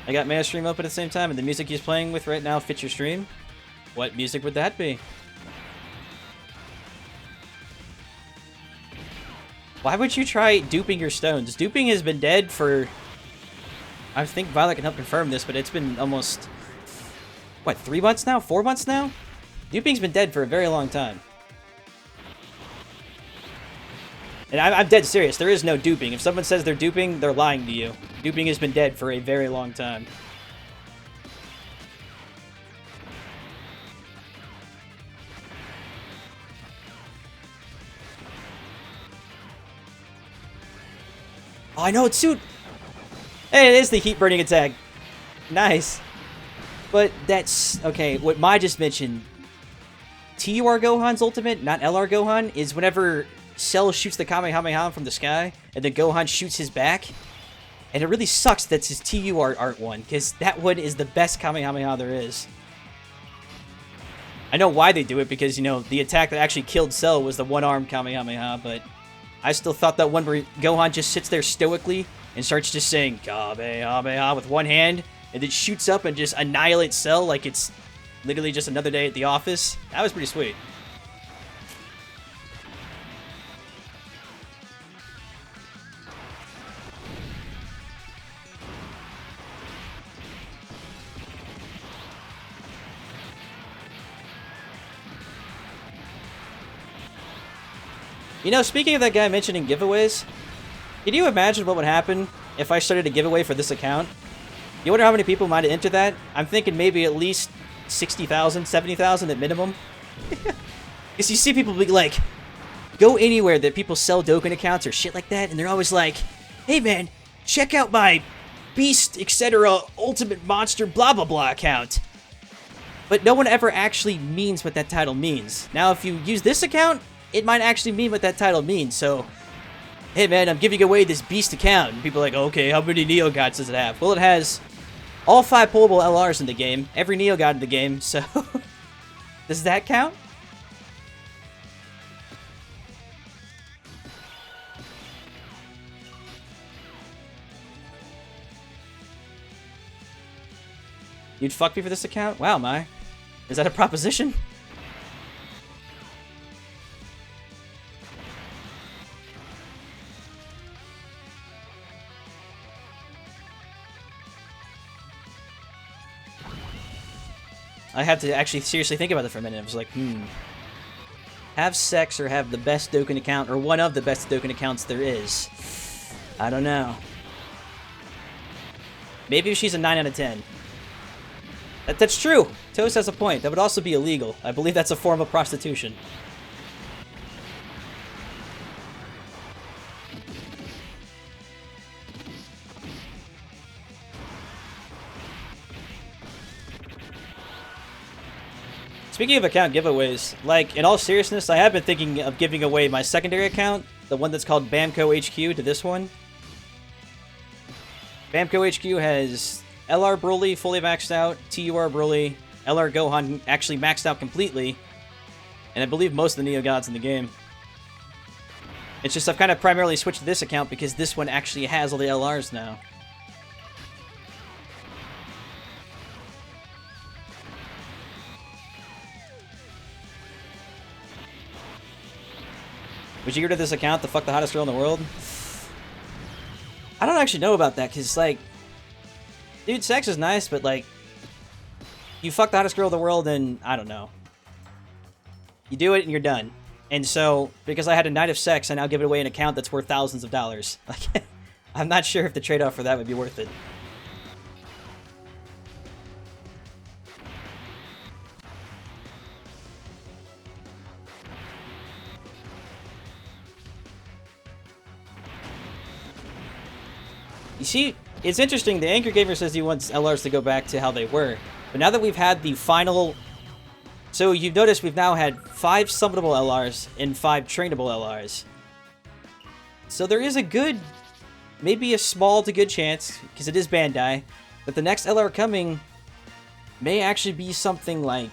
Speaker 1: I got my stream open at the same time, and the music he's playing with right now fits your stream. What music would that be? Why would you try duping your stones? Duping has been dead for... I think Violet can help confirm this, but it's been almost... What, 3 months now? 4 months now? Duping's been dead for a very long time. And I'm dead serious. There is no duping. If someone says they're duping, they're lying to you. Duping has been dead for a very long time. Oh, I know, it's suit. Hey, it is the heat burning attack. Nice. But that's... Okay, what Mai just mentioned... TUR Gohan's ultimate, not LR Gohan, is whenever Cell shoots the Kamehameha from the sky, and then Gohan shoots his back. And it really sucks that's his TUR art one, because that one is the best Kamehameha there is. I know why they do it, because, you know, the attack that actually killed Cell was the one-armed Kamehameha, but I still thought that one where Gohan just sits there stoically and starts just saying Kamehameha with one hand, and then shoots up and just annihilates Cell like it's literally just another day at the office. That was pretty sweet. You know, speaking of that guy mentioning giveaways, can you imagine what would happen if I started a giveaway for this account? You wonder how many people might have entered that? I'm thinking maybe at least 60,000, 70,000 at minimum. Because you see people be like, go anywhere that people sell Dokkan accounts or shit like that, and they're always like, hey man, check out my Beast, etc. Ultimate Monster blah blah blah account. But no one ever actually means what that title means. Now if you use this account, it might actually mean what that title means, so... Hey man, I'm giving away this Beast account. And people are like, okay, how many Neo Gods does it have? Well, it has all 5 pullable LRs in the game, every Neo God in the game, so... Does that count? You'd fuck me for this account? Wow, Mai. Is that a proposition? I had to actually seriously think about it for a minute. I was like, have sex or have the best Dokkan account, or one of the best Dokkan accounts there is. I don't know. Maybe she's a 9 out of 10. That's true. Toast has a point. That would also be illegal. I believe that's a form of prostitution. Speaking of account giveaways, like, in all seriousness, I have been thinking of giving away my secondary account, the one that's called Bamco HQ, to this one. Bamco HQ has LR Broly fully maxed out, TUR Broly, LR Gohan actually maxed out completely, and I believe most of the Neo Gods in the game. It's just I've kind of primarily switched to this account because this one actually has all the LRs now. Would you get rid of this account to fuck the hottest girl in the world? I don't actually know about that, because, like, dude, sex is nice, but, like, you fuck the hottest girl in the world and, I don't know. You do it and you're done. And so, because I had a night of sex, I now give it away an account that's worth thousands of dollars. Like, I'm not sure if the trade-off for that would be worth it. You see, it's interesting. The Anchor Gamer says he wants LRs to go back to how they were. But now that we've had the final... So you've noticed we've now had 5 summonable LRs and 5 trainable LRs. So there is a good, maybe a small to good chance, because it is Bandai, that the next LR coming may actually be something like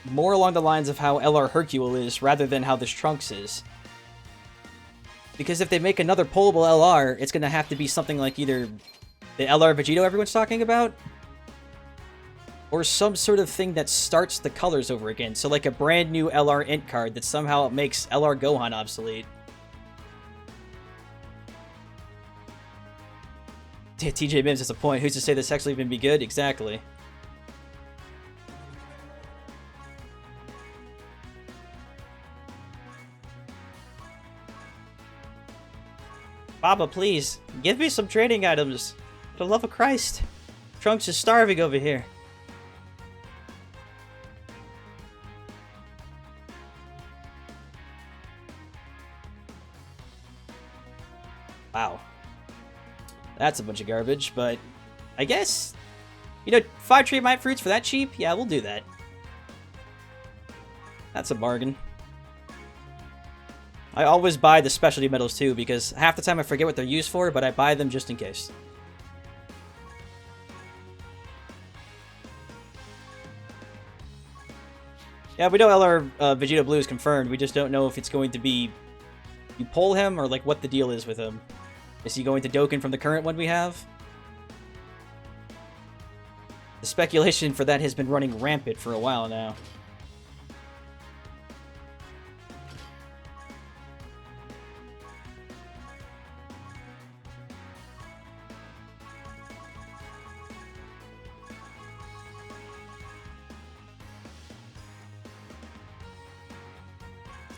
Speaker 1: more along the lines of how LR Hercule is, rather than how this Trunks is. Because if they make another pullable LR, it's going to have to be something like either the LR Vegito everyone's talking about, or some sort of thing that starts the colors over again. So like a brand new LR Int card that somehow makes LR Gohan obsolete. TJ Mims has a point. Who's to say this actually even be good? Exactly. Baba, please, give me some trading items. For the love of Christ. Trunks is starving over here. Wow. That's a bunch of garbage, but I guess, you know, 5 tree mite fruits for that cheap? Yeah, we'll do that. That's a bargain. I always buy the specialty metals too, because half the time I forget what they're used for, but I buy them just in case. Yeah, we know LR Vegeta Blue is confirmed. We just don't know if it's going to be you pull him or like what the deal is with him. Is he going to Dokkan from the current one we have? The speculation for that has been running rampant for a while now.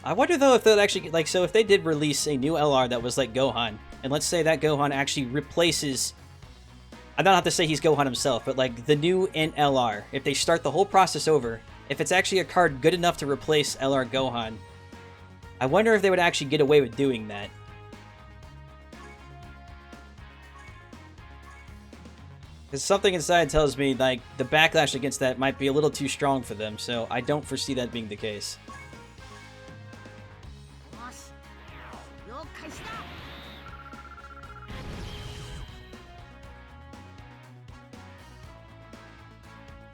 Speaker 1: I wonder though if they'll actually, like, so if they did release a new LR that was like Gohan, and let's say that Gohan actually replaces, I don't have to say he's Gohan himself, but like the new Int LR, if they start the whole process over, if it's actually a card good enough to replace LR Gohan, I wonder if they would actually get away with doing that. Because something inside tells me like the backlash against that might be a little too strong for them, so I don't foresee that being the case.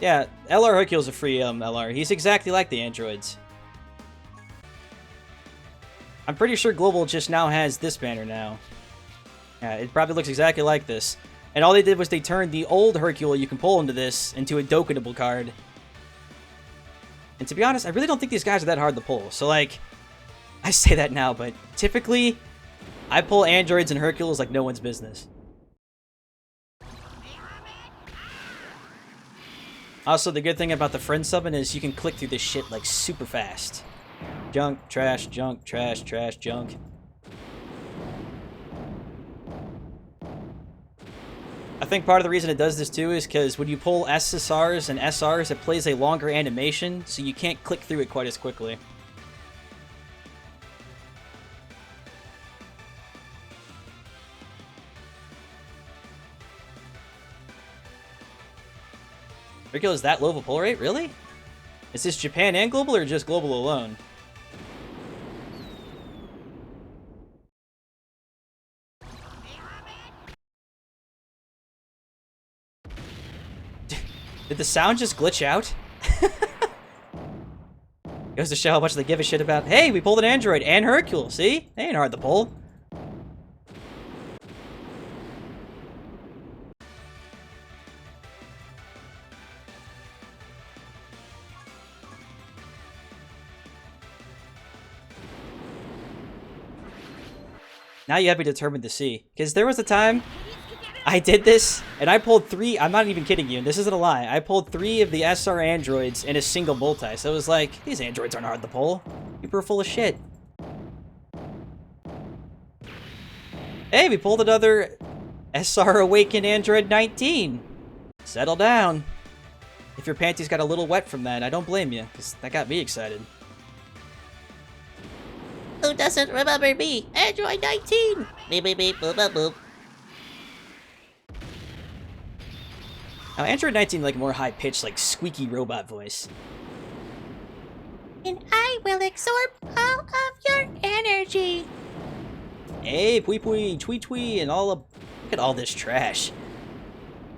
Speaker 1: Yeah, LR Hercule's a free LR. He's exactly like the androids. I'm pretty sure Global just now has this banner now. Yeah, it probably looks exactly like this. And all they did was they turned the old Hercule you can pull into this into a Dokkanable card. And to be honest, I really don't think these guys are that hard to pull. So, like, I say that now, but typically, I pull androids and Hercules like no one's business. Also, the good thing about the friend summon is you can click through this shit, like, super fast. Junk, trash, junk, trash, trash, junk. I think part of the reason it does this too is because when you pull SSRs and SRs, it plays a longer animation, so you can't click through it quite as quickly. Hercules is that low of a pull rate? Really? Is this Japan and global or just global alone? Did the sound just glitch out? Goes to show how much they give a shit about. Hey, we pulled an android and Hercule. See? They ain't hard to pull. Now you have me determined to see. Because there was a time I did this, and I pulled 3, I'm not even kidding you, and this isn't a lie, I pulled 3 of the SR androids in a single multi, so it was like, these androids aren't hard to pull. People are full of shit. Hey, we pulled another SR Awakened Android 19. Settle down. If your panties got a little wet from that, I don't blame you, because that got me excited.
Speaker 2: Who doesn't remember me? Android 19! Beep beep beep boop boop boop.
Speaker 1: Now, Android 19 like more high-pitched, like squeaky robot voice.
Speaker 2: And I will absorb all of your energy.
Speaker 1: Hey, pui pui, twee twee, and all of... Look at all this trash.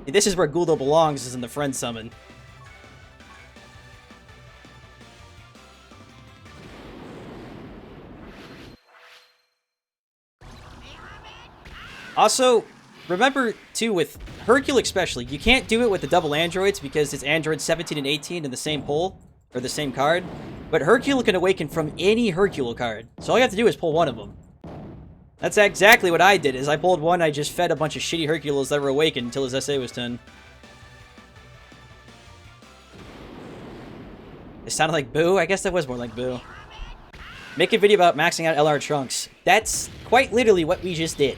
Speaker 1: This is where Guldo belongs, is in the friend summon. Also, remember, too, with Hercule especially, you can't do it with the double androids because it's android 17 and 18 in the same pull, or the same card. But Hercule can awaken from any Hercule card, so all you have to do is pull one of them. That's exactly what I did, is I pulled one, I just fed a bunch of shitty Hercules that were awakened until his SA was 10. It sounded like Boo? I guess that was more like Boo. Make a video about maxing out LR Trunks. That's quite literally what we just did.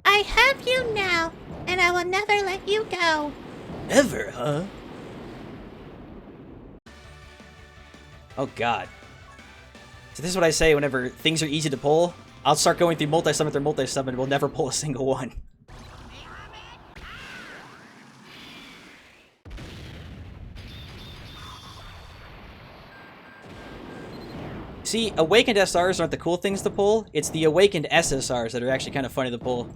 Speaker 2: I have you now, and I will never let you go.
Speaker 1: Ever, huh? Oh god. So this is what I say whenever things are easy to pull. I'll start going through multi-summon after multi-summon and we'll never pull a single one. See, Awakened SRs aren't the cool things to pull, it's the Awakened SSRs that are actually kind of funny to pull.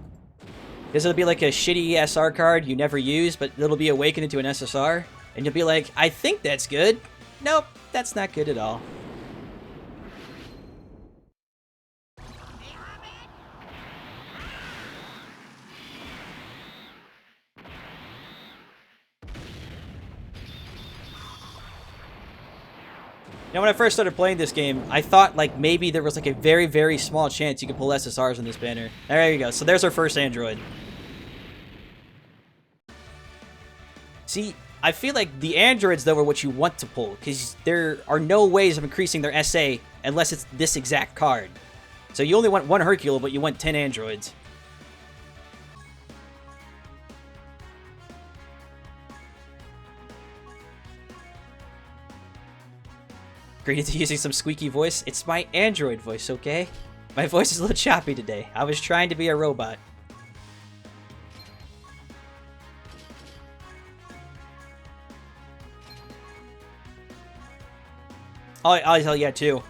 Speaker 1: Because it'll be like a shitty SR card you never use, but it'll be awakened into an SSR, and you'll be like, I think that's good. Nope, that's not good at all. Now, when I first started playing this game, I thought, like, maybe there was, like, a very, very small chance you could pull SSRs in this banner. There you go. So there's our first android. See, I feel like the androids, though, are what you want to pull, because there are no ways of increasing their SA unless it's this exact card. So you only want one Hercule, but you want 10 androids. Agreed to using some squeaky voice. It's my android voice, okay? My voice is a little choppy today. I was trying to be a robot. I'll tell you, too.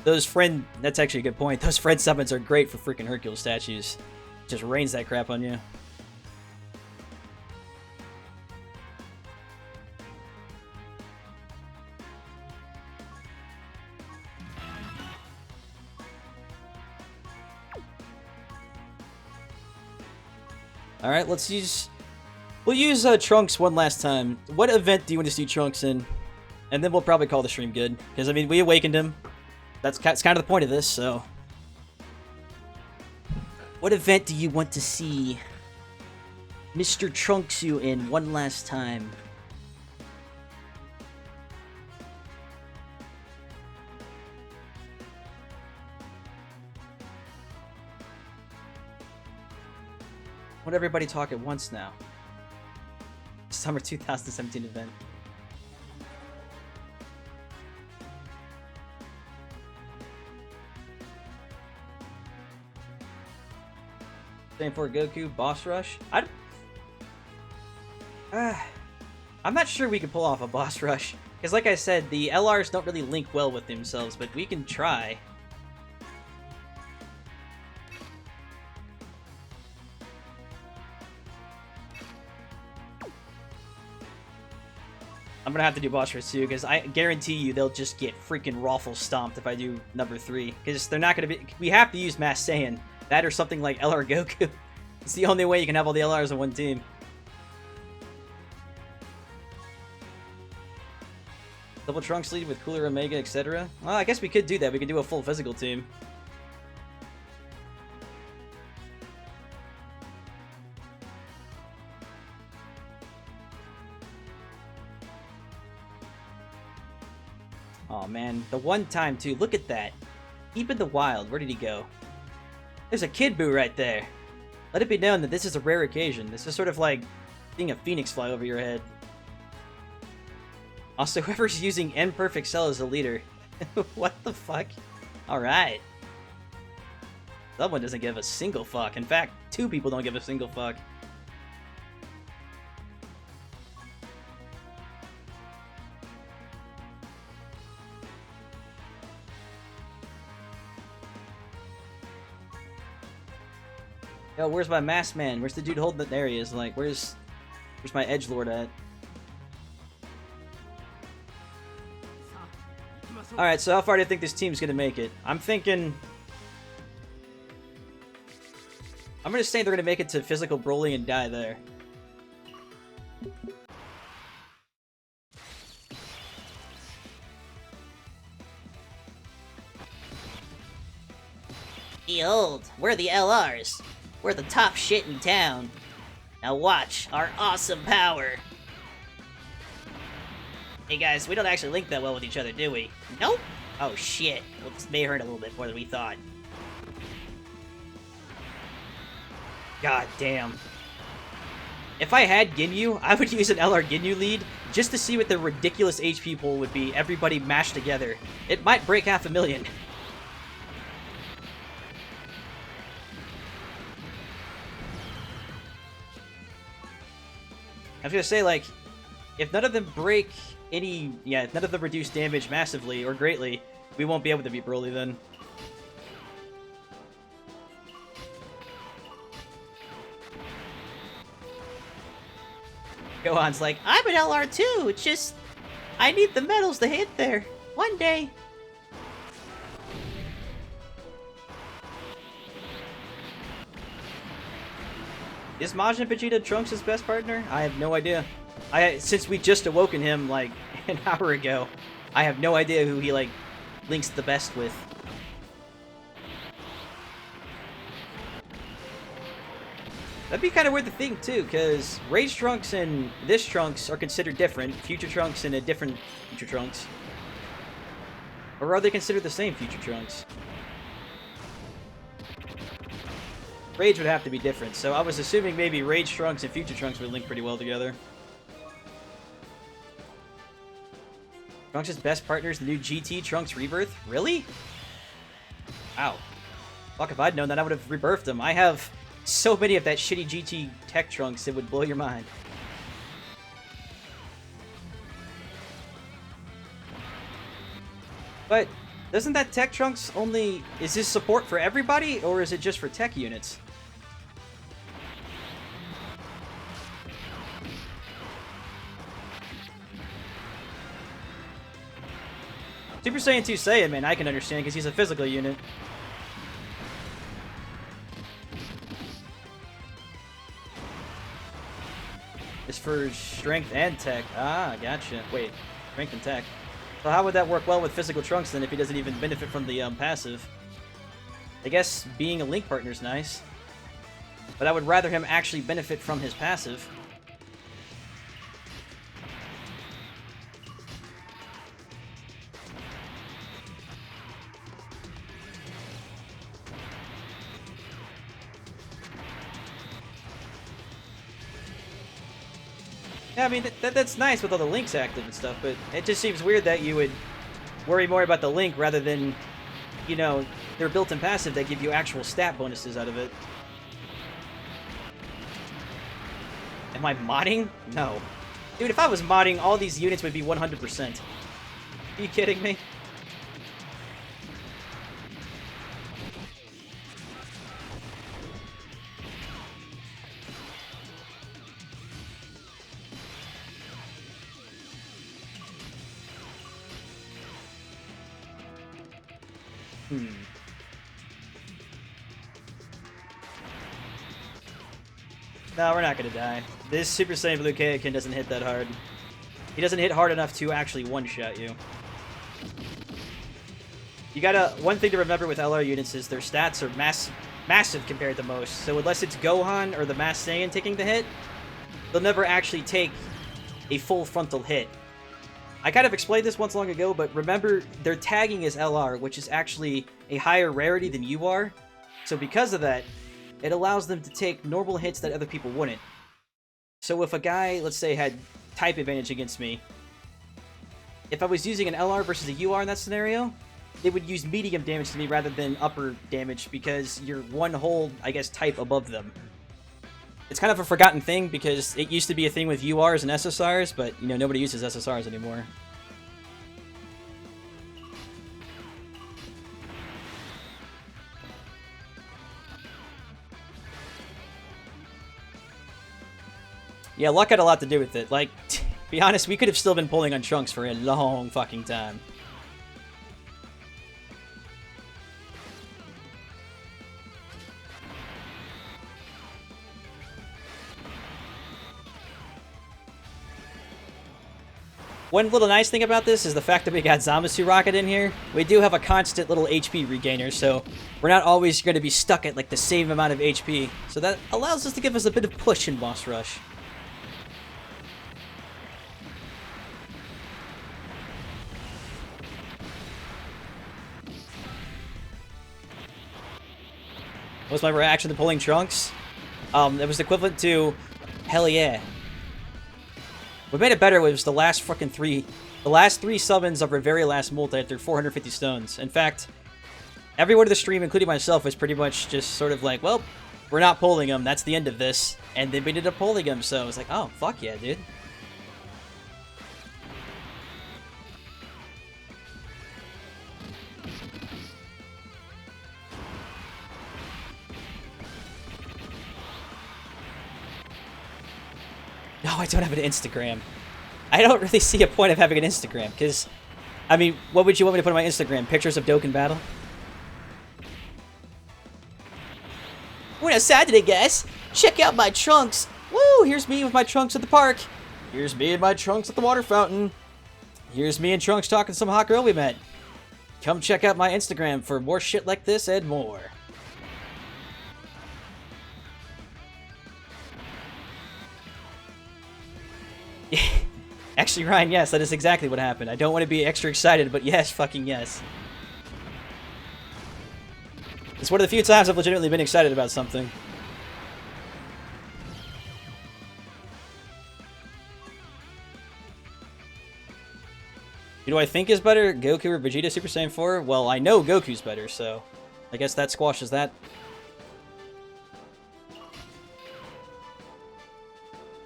Speaker 1: That's actually a good point. Those friend summons are great for freaking Hercule statues. Just rains that crap on you. Alright, let's use We'll use Trunks one last time. What event do you want to see Trunks in? And then we'll probably call the stream good. Because, I mean, we awakened him. That's kind of the point of this, so... What event do you want to see Mr. Trunksu in one last time? Won't everybody talk at once now? Summer 2017 event. Same for Goku, boss rush. I'm not sure we can pull off a boss rush. Because like I said, the LRs don't really link well with themselves, but we can try. I'm gonna have to do boss rush too, because I guarantee you they'll just get freaking raffle stomped if I do number 3. Because they're not gonna be... We have to use Mass Saiyan. That or something like LR Goku. It's the only way you can have all the LRs on one team. Double Trunks lead with Cooler Omega, etc. Well, I guess we could do that. We could do a full physical team. Oh man, the one time too. Look at that. Deep in the wild. Where did he go? There's a Kid Buu right there. Let it be known that this is a rare occasion. This is sort of like seeing a phoenix fly over your head. Also, whoever's using N Perfect Cell as a leader. What the fuck? Alright. Someone doesn't give a single fuck. In fact, 2 people don't give a single fuck. Yo, where's my masked man? Where's the dude holding it? There he is. Like, where's my edgelord at? Alright, so how far do you think this team's gonna make it? I'm thinking... I'm gonna say they're gonna make it to physical Broly and die there.
Speaker 2: Behold, we're the LRs. We're the top shit in town. Now watch our awesome power. Hey guys, we don't actually link that well with each other, do we? Nope. Oh shit. Well, this may hurt a little bit more than we thought. God damn. If I had Ginyu, I would use an LR Ginyu lead just to see what the ridiculous HP pool would be, everybody mashed together. It might break 500,000. I was gonna say, like, if none of them break any... Yeah, if none of them reduce damage massively or greatly, we won't be able to beat Broly then. Gohan's like, I'm an LR too. It's just, I need the medals to hit there. One day.
Speaker 1: Is Majin Vegeta Trunks' best partner? I have no idea. Since we just awoken him, like, an hour ago, I have no idea who he, like, links the best with. That'd be kind of weird to think, too, because Rage Trunks and this Trunks are considered different. Future Trunks and a different Future Trunks. Or are they considered the same Future Trunks? Rage would have to be different, so I was assuming maybe Rage Trunks and Future Trunks would link pretty well together. Trunks' best partner is the new GT Trunks Rebirth? Really? Wow. Fuck, if I'd known that, I would have rebirthed him. I have so many of that shitty GT Tech Trunks, it would blow your mind. But, doesn't that Tech Trunks only... Is this support for everybody, or is it just for tech units? Super Saiyan 2 Saiyan, man, I can understand, because he's a physical unit.
Speaker 2: for strength and tech. Ah, gotcha. Wait, strength and tech. So how would that work well with physical Trunks then if he doesn't even benefit from the passive? I guess being a Link partner's nice. But I would rather him actually benefit from his passive. Yeah, I mean, that's nice with all the links active and stuff, but it just seems weird that you would worry more about the link rather than, you know, their built-in passive that give you actual stat bonuses out of it. Am I modding? No. Dude, if I was modding, all these units would be 100%. Are you kidding me? No, we're not gonna die. This Super Saiyan Blue Kaioken doesn't hit that hard. He doesn't hit hard enough to actually one-shot you. You gotta... One thing to remember with LR units is their stats are massive compared to most. So unless it's Gohan or the Masked Saiyan taking the hit, they'll never actually take a full frontal hit. I kind of explained this once long ago, but remember, their tagging is LR, which is actually a higher rarity than you are. So because of that, it allows them to take normal hits that other people wouldn't. So if a guy, let's say, had type advantage against me, if I was using an LR versus a UR in that scenario, it would use medium damage to me rather than upper damage because you're one whole, I guess, type above them. It's kind of a forgotten thing because it used to be a thing with URs and SSRs, but, you know, nobody uses SSRs anymore. Yeah, luck had a lot to do with it. Like, to be honest, we could have still been pulling on Trunks for a long fucking time. One little nice thing about this is the fact that we got Zamasu Rocket in here. We do have a constant little HP regainer, so we're not always going to be stuck at like the same amount of HP. So that allows us to give us a bit of push in Boss Rush. What was my reaction to pulling Trunks? It was equivalent to, hell yeah. What made it better was the last three summons of our very last multi after 450 stones. In fact, everyone in the stream, including myself, was pretty much just sort of like, well, we're not pulling him, that's the end of this. And then we ended up pulling him, so I was like, oh, fuck yeah, dude. No, I don't have an Instagram. I don't really see a point of having an Instagram, because, I mean, what would you want me to put on my Instagram? Pictures of Dokkan battle? We're outside today, guys. Check out my Trunks. Woo, here's me with my Trunks at the park. Here's me and my Trunks at the water fountain. Here's me and Trunks talking to some hot girl we met. Come check out my Instagram for more shit like this and more. Actually, Ryan, yes, that is exactly what happened. I don't want to be extra excited, but yes, fucking yes. It's one of the few times I've legitimately been excited about something. Who do I think is better, Goku or Vegeta Super Saiyan 4? Well, I know Goku's better, so I guess that squashes that.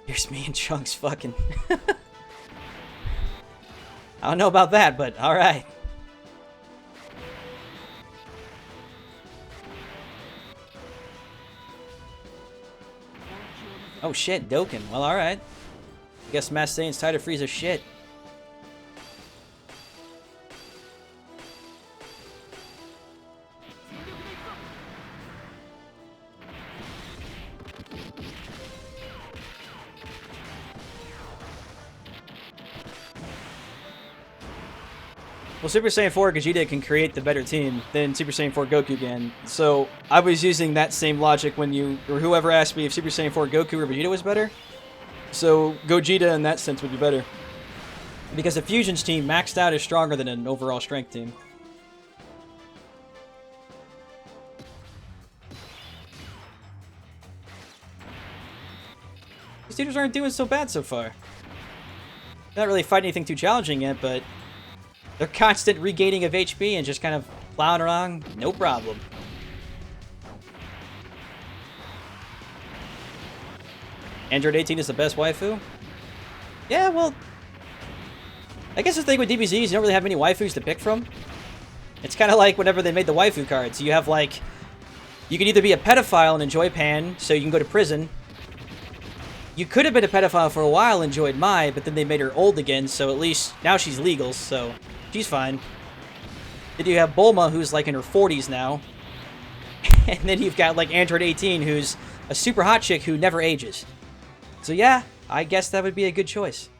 Speaker 2: Here's me and Trunks fucking... I don't know about that, but alright. Oh shit, Dokkan. Well, alright. I guess Masked Saiyan's tired of Frieza's shit.
Speaker 1: Well, Super Saiyan 4 Vegeta can create the better team than Super Saiyan 4 Goku can. So I was using that same logic when you, or whoever asked me if Super Saiyan 4 Goku or Vegeta was better. So Gogeta in that sense would be better. Because a Fusion's team maxed out is stronger than an overall strength team. These teachers aren't doing so bad so far. Not really fighting anything too challenging yet, but their constant regaining of HP and just kind of plowing around, no problem. Android 18 is the best waifu? Yeah, well, I guess the thing with DBZ is you don't really have many waifus to pick from. It's kind of like whenever they made the waifu cards. You have like, you can either be a pedophile and enjoy Pan, so you can go to prison. You could have been a pedophile for a while, enjoyed Mai, but then they made her old again, so at least now she's legal, so she's fine. Then you have Bulma, who's like in her 40s now. And then you've got like Android 18, who's a super hot chick who never ages. So yeah, I guess that would be a good choice.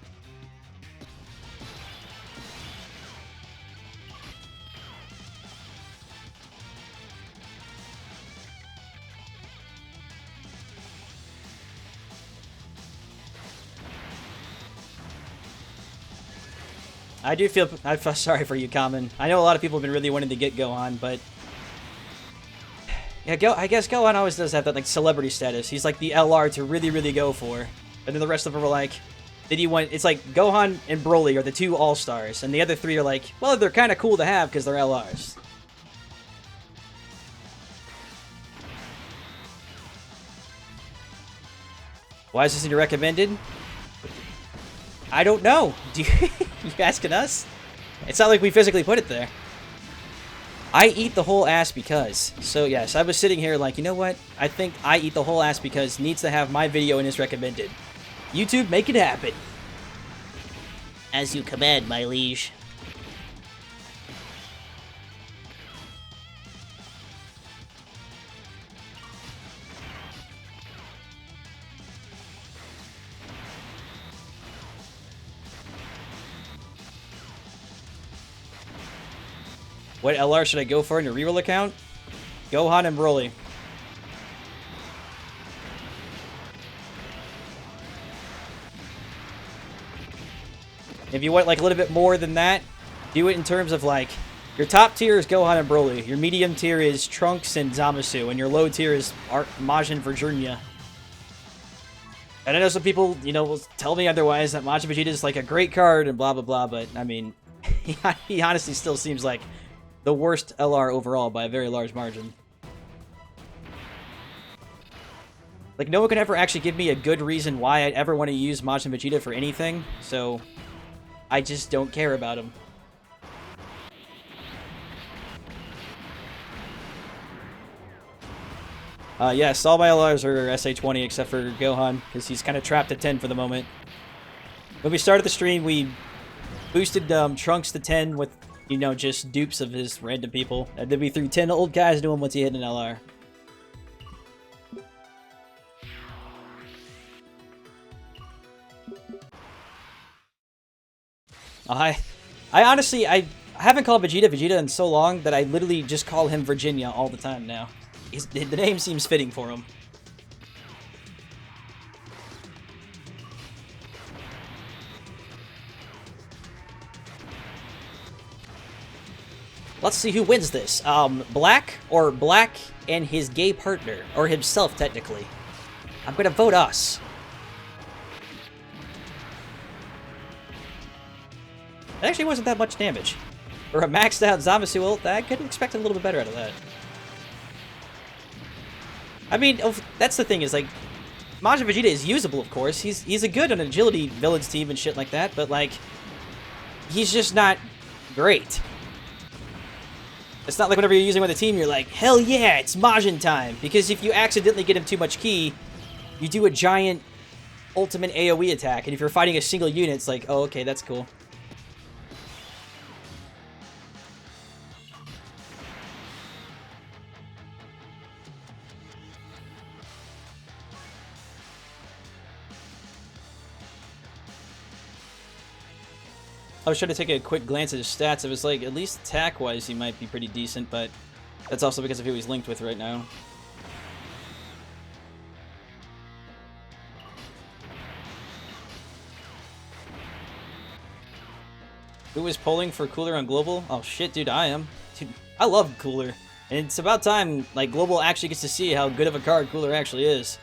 Speaker 1: I do feel sorry for you, Kamen. I know a lot of people have been really wanting to get Gohan, but yeah, I guess Gohan always does have that like celebrity status. He's like the LR to really, really go for, and then the rest of them are like, did he want? It's like Gohan and Broly are the two all stars, and the other three are like, well, they're kind of cool to have because they're LRs. Why is this in your recommended? I don't know. Do you asking us? It's not like we physically put it there. I eat the whole ass because. So yes, I was sitting here like, you know what? I think I eat the whole ass because needs to have my video in his recommended. YouTube, make it happen. As you command, my liege. What LR should I go for in your reroll account? Gohan and Broly. If you want like a little bit more than that, do it in terms of like, your top tier is Gohan and Broly, your medium tier is Trunks and Zamasu, and your low tier is Majin Virginia. And I know some people, you know, will tell me otherwise, that Majin Vegeta is like a great card and blah blah blah, but I mean, he honestly still seems like the worst LR overall by a very large margin. Like, no one can ever actually give me a good reason why I'd ever want to use Majin Vegeta for anything, so I just don't care about him. Yes, all my LRs are SA20 except for Gohan, because he's kind of trapped at 10 for the moment. When we started the stream, we boosted Trunks to 10 with, you know, just dupes of his random people. And then we threw 10 old guys to him once he hit an LR. I honestly, I haven't called Vegeta in so long that I literally just call him Virginia all the time now. The name seems fitting for him. Let's see who wins this. Black or Black and his gay partner, or himself technically. I'm gonna vote us. It actually wasn't that much damage. For a maxed out Zamasu ult, I could have expected a little bit better out of that. I mean, that's the thing is like, Majin Vegeta is usable, of course. He's a good on agility villains team and shit like that, but like, he's just not great. It's not like whenever you're using with a team, you're like, hell yeah, it's Majin time. Because if you accidentally get him too much ki, you do a giant ultimate AoE attack. And if you're fighting a single unit, it's like, oh, okay, that's cool. I was trying to take a quick glance at his stats. It was like, at least attack-wise, he might be pretty decent, but that's also because of who he's linked with right now. Who is polling for Cooler on Global? Oh shit, dude, I am. Dude, I love Cooler. And it's about time, like, Global actually gets to see how good of a card Cooler actually is.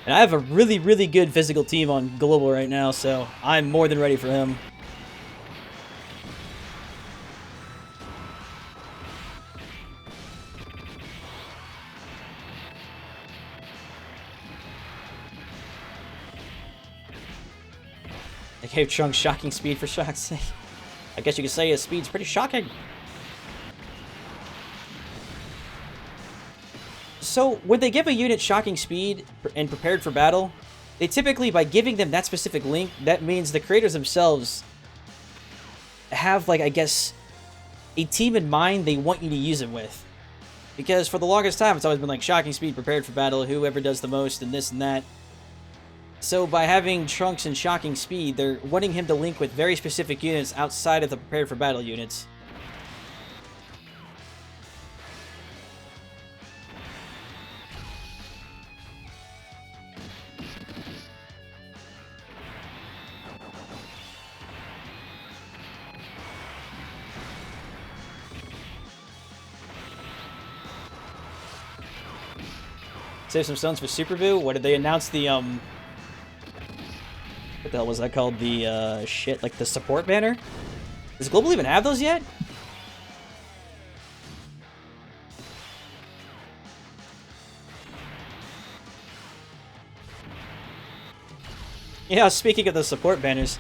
Speaker 1: And I have a really, really good physical team on Global right now, so I'm more than ready for him. They gave Trunks shocking speed for shock's sake. I guess you could say his speed's pretty shocking. So, when they give a unit shocking speed and prepared for battle, they typically, by giving them that specific link, that means the creators themselves have, like, I guess, a team in mind they want you to use it with. Because for the longest time, it's always been like, shocking speed, prepared for battle, whoever does the most, and this and that. So by having Trunks and shocking speed, they're wanting him to link with very specific units outside of the prepared for battle units. Save some stones for Super Boo. What did they announce? The what the hell was that called? The shit, like the support banner? Does Global even have those yet? Yeah, speaking of the support banners,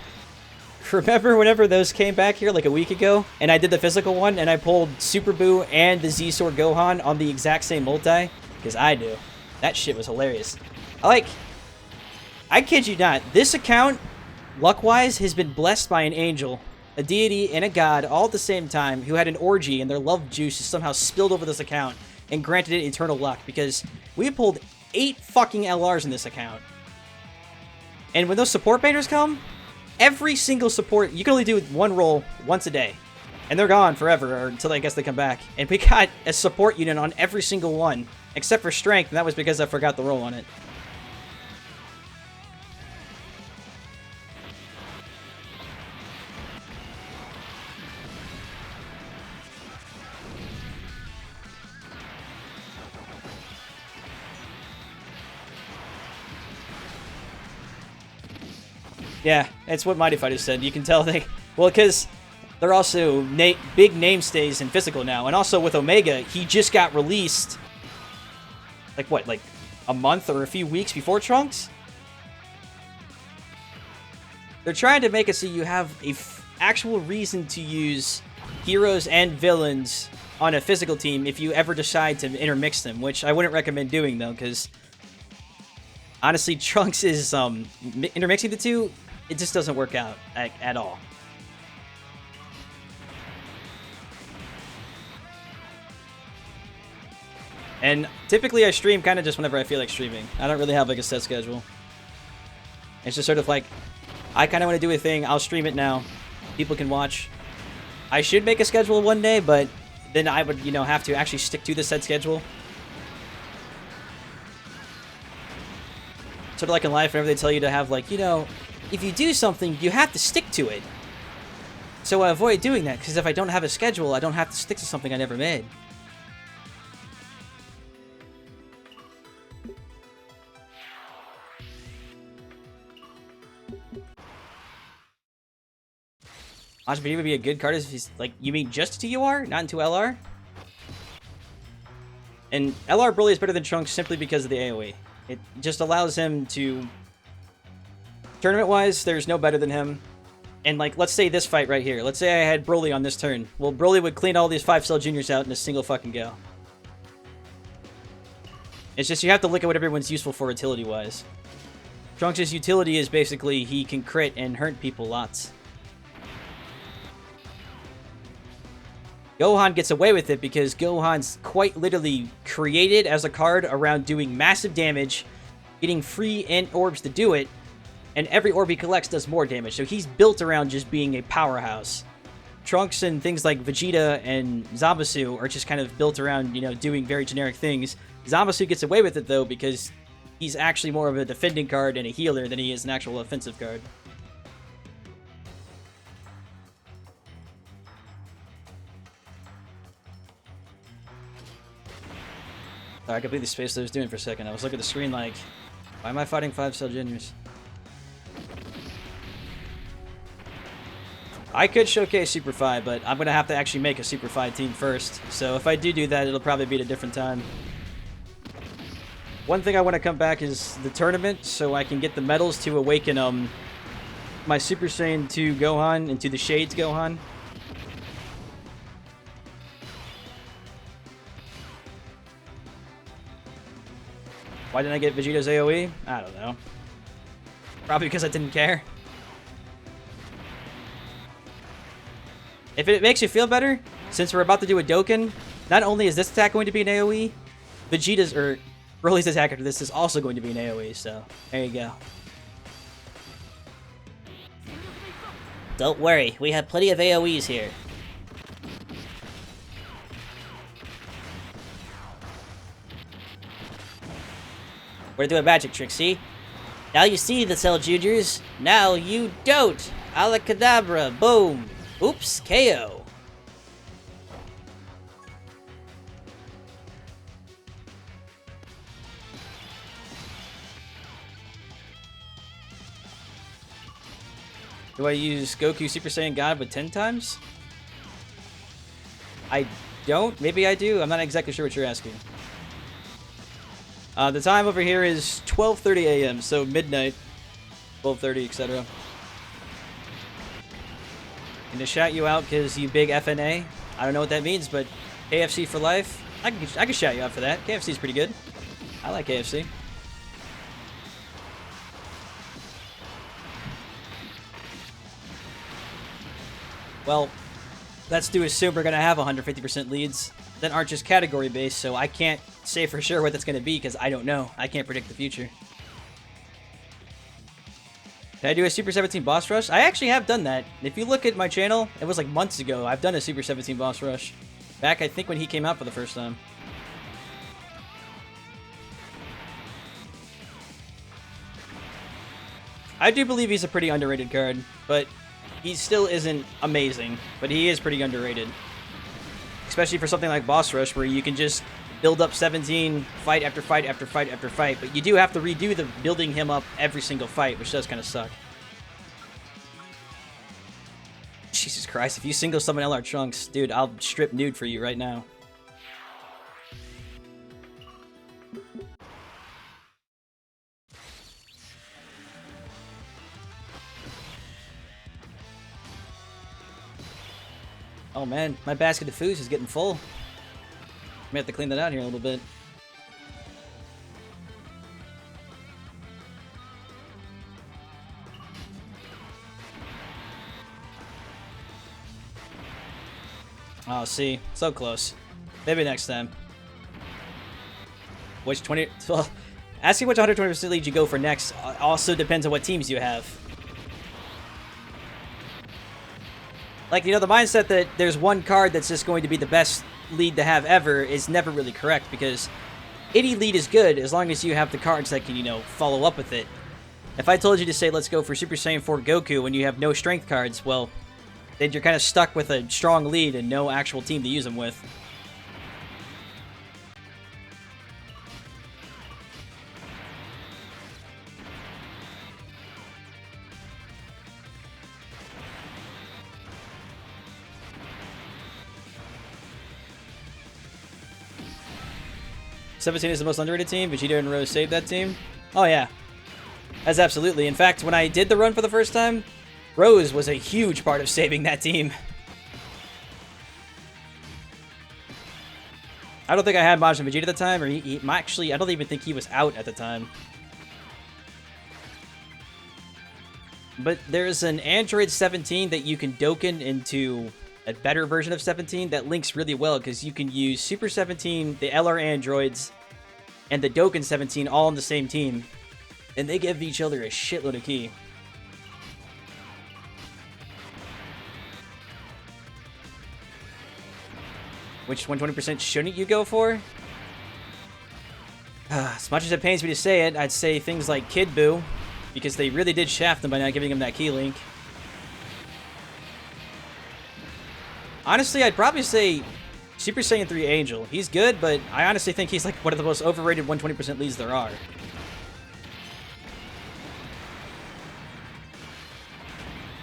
Speaker 1: remember whenever those came back here like a week ago, and I did the physical one, and I pulled Super Boo and the Z-Sword Gohan on the exact same multi? Because I do. That shit was hilarious. I kid you not, this account, luck-wise, has been blessed by an angel, a deity, and a god all at the same time who had an orgy and their love juice is somehow spilled over this account and granted it eternal luck because we pulled 8 fucking LRs in this account. And when those support banners come, every single support, you can only do one roll once a day. And they're gone forever, or until I guess they come back. And we got a support unit on every single one, except for strength, and that was because I forgot the roll on it. Yeah, it's what Mighty Fighters said. You can tell they... Well, because they're also big namestays in physical now. And also with Omega, he just got released... Like what, like a month or a few weeks before Trunks? They're trying to make it so you have a actual reason to use heroes and villains on a physical team if you ever decide to intermix them, which I wouldn't recommend doing though, because honestly, Trunks is intermixing the two, it just doesn't work out at all. And typically I stream kind of just whenever I feel like streaming. I don't really have like a set schedule. It's just sort of like, I kind of want to do a thing, I'll stream it now. People can watch. I should make a schedule one day, but then I would, you know, have to actually stick to the set schedule. Sort of like in life, whenever they tell you to have like, you know, if you do something, you have to stick to it. So I avoid doing that, because if I don't have a schedule, I don't have to stick to something I never made. Majin would be a good card if he's, like, you mean just to UR, not into LR? And LR Broly is better than Trunks simply because of the AoE. It just allows him to... Tournament-wise, there's no better than him. And, like, let's say this fight right here. Let's say I had Broly on this turn. Well, Broly would clean all these 5-cell juniors out in a single fucking go. It's just you have to look at what everyone's useful for utility-wise. Trunks' utility is basically he can crit and hurt people lots. Gohan gets away with it because Gohan's quite literally created as a card around doing massive damage, getting free Int orbs to do it,
Speaker 2: and every orb he collects does more damage, so he's built around just being a powerhouse. Trunks and things like Vegeta and Zamasu are just kind of built around, you know, doing very generic things. Zamasu gets away with it, though, because he's actually more of a defending card and a healer than he is an actual offensive card. I completely spaced what I was doing for a second. I was looking at the screen like, why am I fighting 5-star juniors? I could showcase Super Fi, but I'm going to have to actually make a Super Fi team first. So if I do that, it'll probably be at a different time. One thing I want to come back is the tournament, so I can get the medals to awaken my Super Saiyan 2 Gohan into the Shades Gohan. Why didn't I get Vegeta's AoE? I don't know. Probably because I didn't care. If it makes you feel better, since we're about to do a Dokkan, not only is this attack going to be an AoE, Vegeta's, or Broly's attack after this is also going to be an AoE, so there you go.
Speaker 3: Don't worry, we have plenty of AoEs here. We're doing a magic trick, see? Now you see the Cell Juniors. Now you don't. Alakadabra, boom. Oops, KO.
Speaker 2: Do I use Goku Super Saiyan God with 10 times? I don't. Maybe I do. I'm not exactly sure what you're asking. The time over here is 12:30 a.m., so midnight, 12:30, etc. And to shout you out because you big FNA. I don't know what that means, but KFC for life. I can shout you out for that. KFC's pretty good. I like KFC. Well, let's do assume we're going to have 150% leads that aren't just category based, so I can't say for sure what that's going to be because I don't know. I can't predict the future. Did I do a Super 17 boss rush? I actually have done that. If you look at my channel, it was like months ago. I've done a Super 17 boss rush. Back, I think, when he came out for the first time. I do believe he's a pretty underrated card, but he still isn't amazing. But he is pretty underrated. Especially for something like boss rush, where you can just build up 17, fight after fight after fight after fight, but you do have to redo the building him up every single fight, which does kind of suck. Jesus Christ, if you single summon LR Trunks, dude, I'll strip nude for you right now. Oh man, my basket of foods is getting full. May have to clean that out here a little bit. Oh, see, so close. Maybe next time. Which 20? Well, asking which 120% lead you go for next also depends on what teams you have. Like, you know, the mindset that there's one card that's just going to be the best lead to have ever is never really correct, because any lead is good as long as you have the cards that can, you know, follow up with it. If I told you to say, let's go for Super Saiyan 4 Goku when you have no strength cards, well, then you're kind of stuck with a strong lead and no actual team to use them with. '17 is the most underrated team. Vegeta and Rose saved that team. Oh yeah, that's absolutely. In fact, when I did the run for the first time, Rose was a huge part of saving that team. I don't think I had Majin Vegeta at the time, or actually, I don't even think he was out at the time. But there's an Android 17 that you can Dokkan into a better version of 17 that links really well, because you can use Super 17, the LR androids, and the Dokkan 17 all on the same team, and they give each other a shitload of ki.
Speaker 1: Which 120% shouldn't you go for? As much as it pains me to say it, I'd say things like Kid Buu, because they really did shaft him by not giving him that key link. Honestly, I'd probably say Super Saiyan 3 Angel. He's good, but I honestly think he's like one of the most overrated 120% leads there are.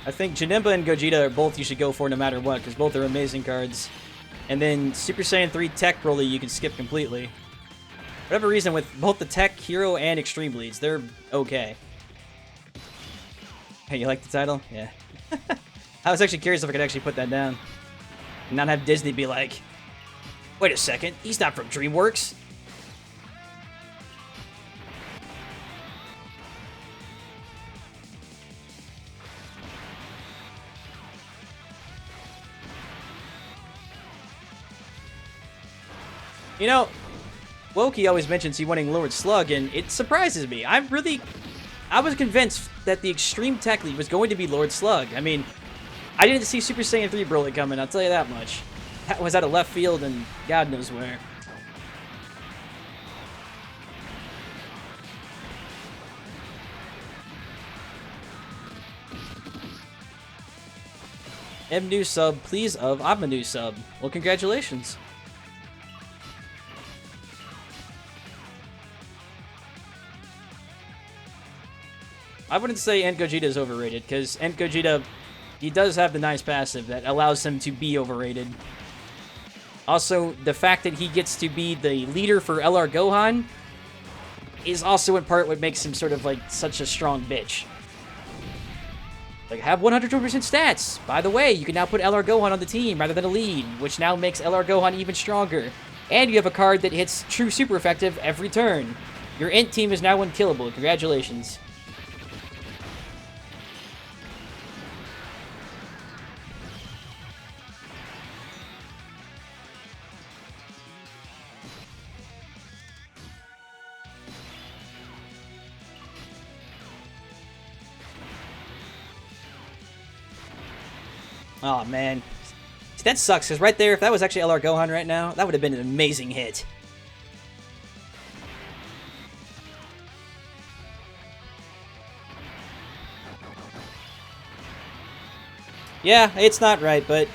Speaker 1: I think Janemba and Gogeta are both you should go for no matter what, because both are amazing cards. And then Super Saiyan 3 Tech Broly you can skip completely. For whatever reason, with both the Tech, Hero, and Extreme Bleeds, they're okay. Hey, you like the title? Yeah. I was actually curious if I could actually put that down. And not have Disney be like, wait a second, he's not from Dreamworks. You know, Loki always mentions he wanting Lord Slug, and it surprises me. I was convinced that the Extreme Tech Lead was going to be Lord Slug. I mean, I didn't see Super Saiyan 3 Broly coming, I'll tell you that much. That was out of left field and God knows where. M new sub, please of I'm a new sub. Well, congratulations. I wouldn't say Ant Gogeta is overrated, because Ant Gogeta, he does have the nice passive that allows him to be overrated. Also, the fact that he gets to be the leader for LR Gohan is also in part what makes him sort of like such a strong bitch. Like, have 120% stats! By the way, you can now put LR Gohan on the team rather than a lead, which now makes LR Gohan even stronger. And you have a card that hits true super effective every turn. Your Int team is now unkillable. Congratulations. Oh, man. See, that sucks, because right there, if that was actually LR Gohan right now, that would have been an amazing hit. Yeah, it's not right, but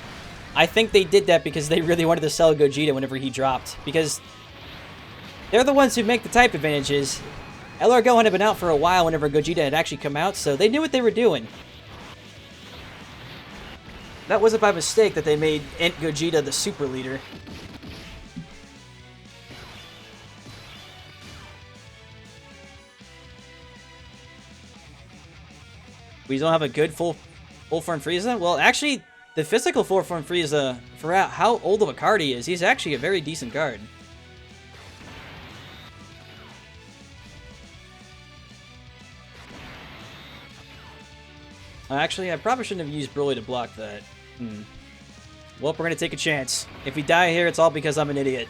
Speaker 1: I think they did that because they really wanted to sell Gogeta whenever he dropped, because they're the ones who make the type advantages. LR Gohan had been out for a while whenever Gogeta had actually come out, so they knew what they were doing. That wasn't by mistake that they made Ent Gogeta the super leader. We don't have a good full form Frieza? Well, actually, the physical full form Frieza, for how old of a card he is, he's actually a very decent card. Actually, I probably shouldn't have used Broly to block that. Well, we're gonna take a chance. If we die here, it's all because I'm an idiot.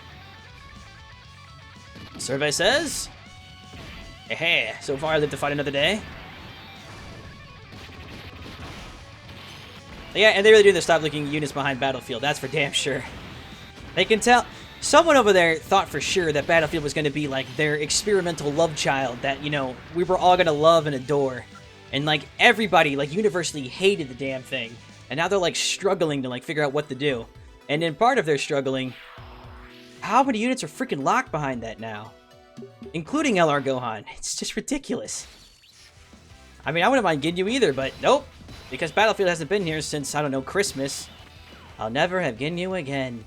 Speaker 1: Survey says... Hey, so far I live to fight another day. Yeah, and they really do stop looking units behind Battlefield, that's for damn sure. They can tell... Someone over there thought for sure that Battlefield was gonna be like their experimental love child that, you know, we were all gonna love and adore. And, like, everybody, like, universally hated the damn thing. And now they're, like, struggling to, like, figure out what to do. And in part of their struggling, how many units are freaking locked behind that now? Including LR Gohan. It's just ridiculous. I mean, I wouldn't mind Ginyu either, but nope. Because Battlefield hasn't been here since, I don't know, Christmas. I'll never have Ginyu again.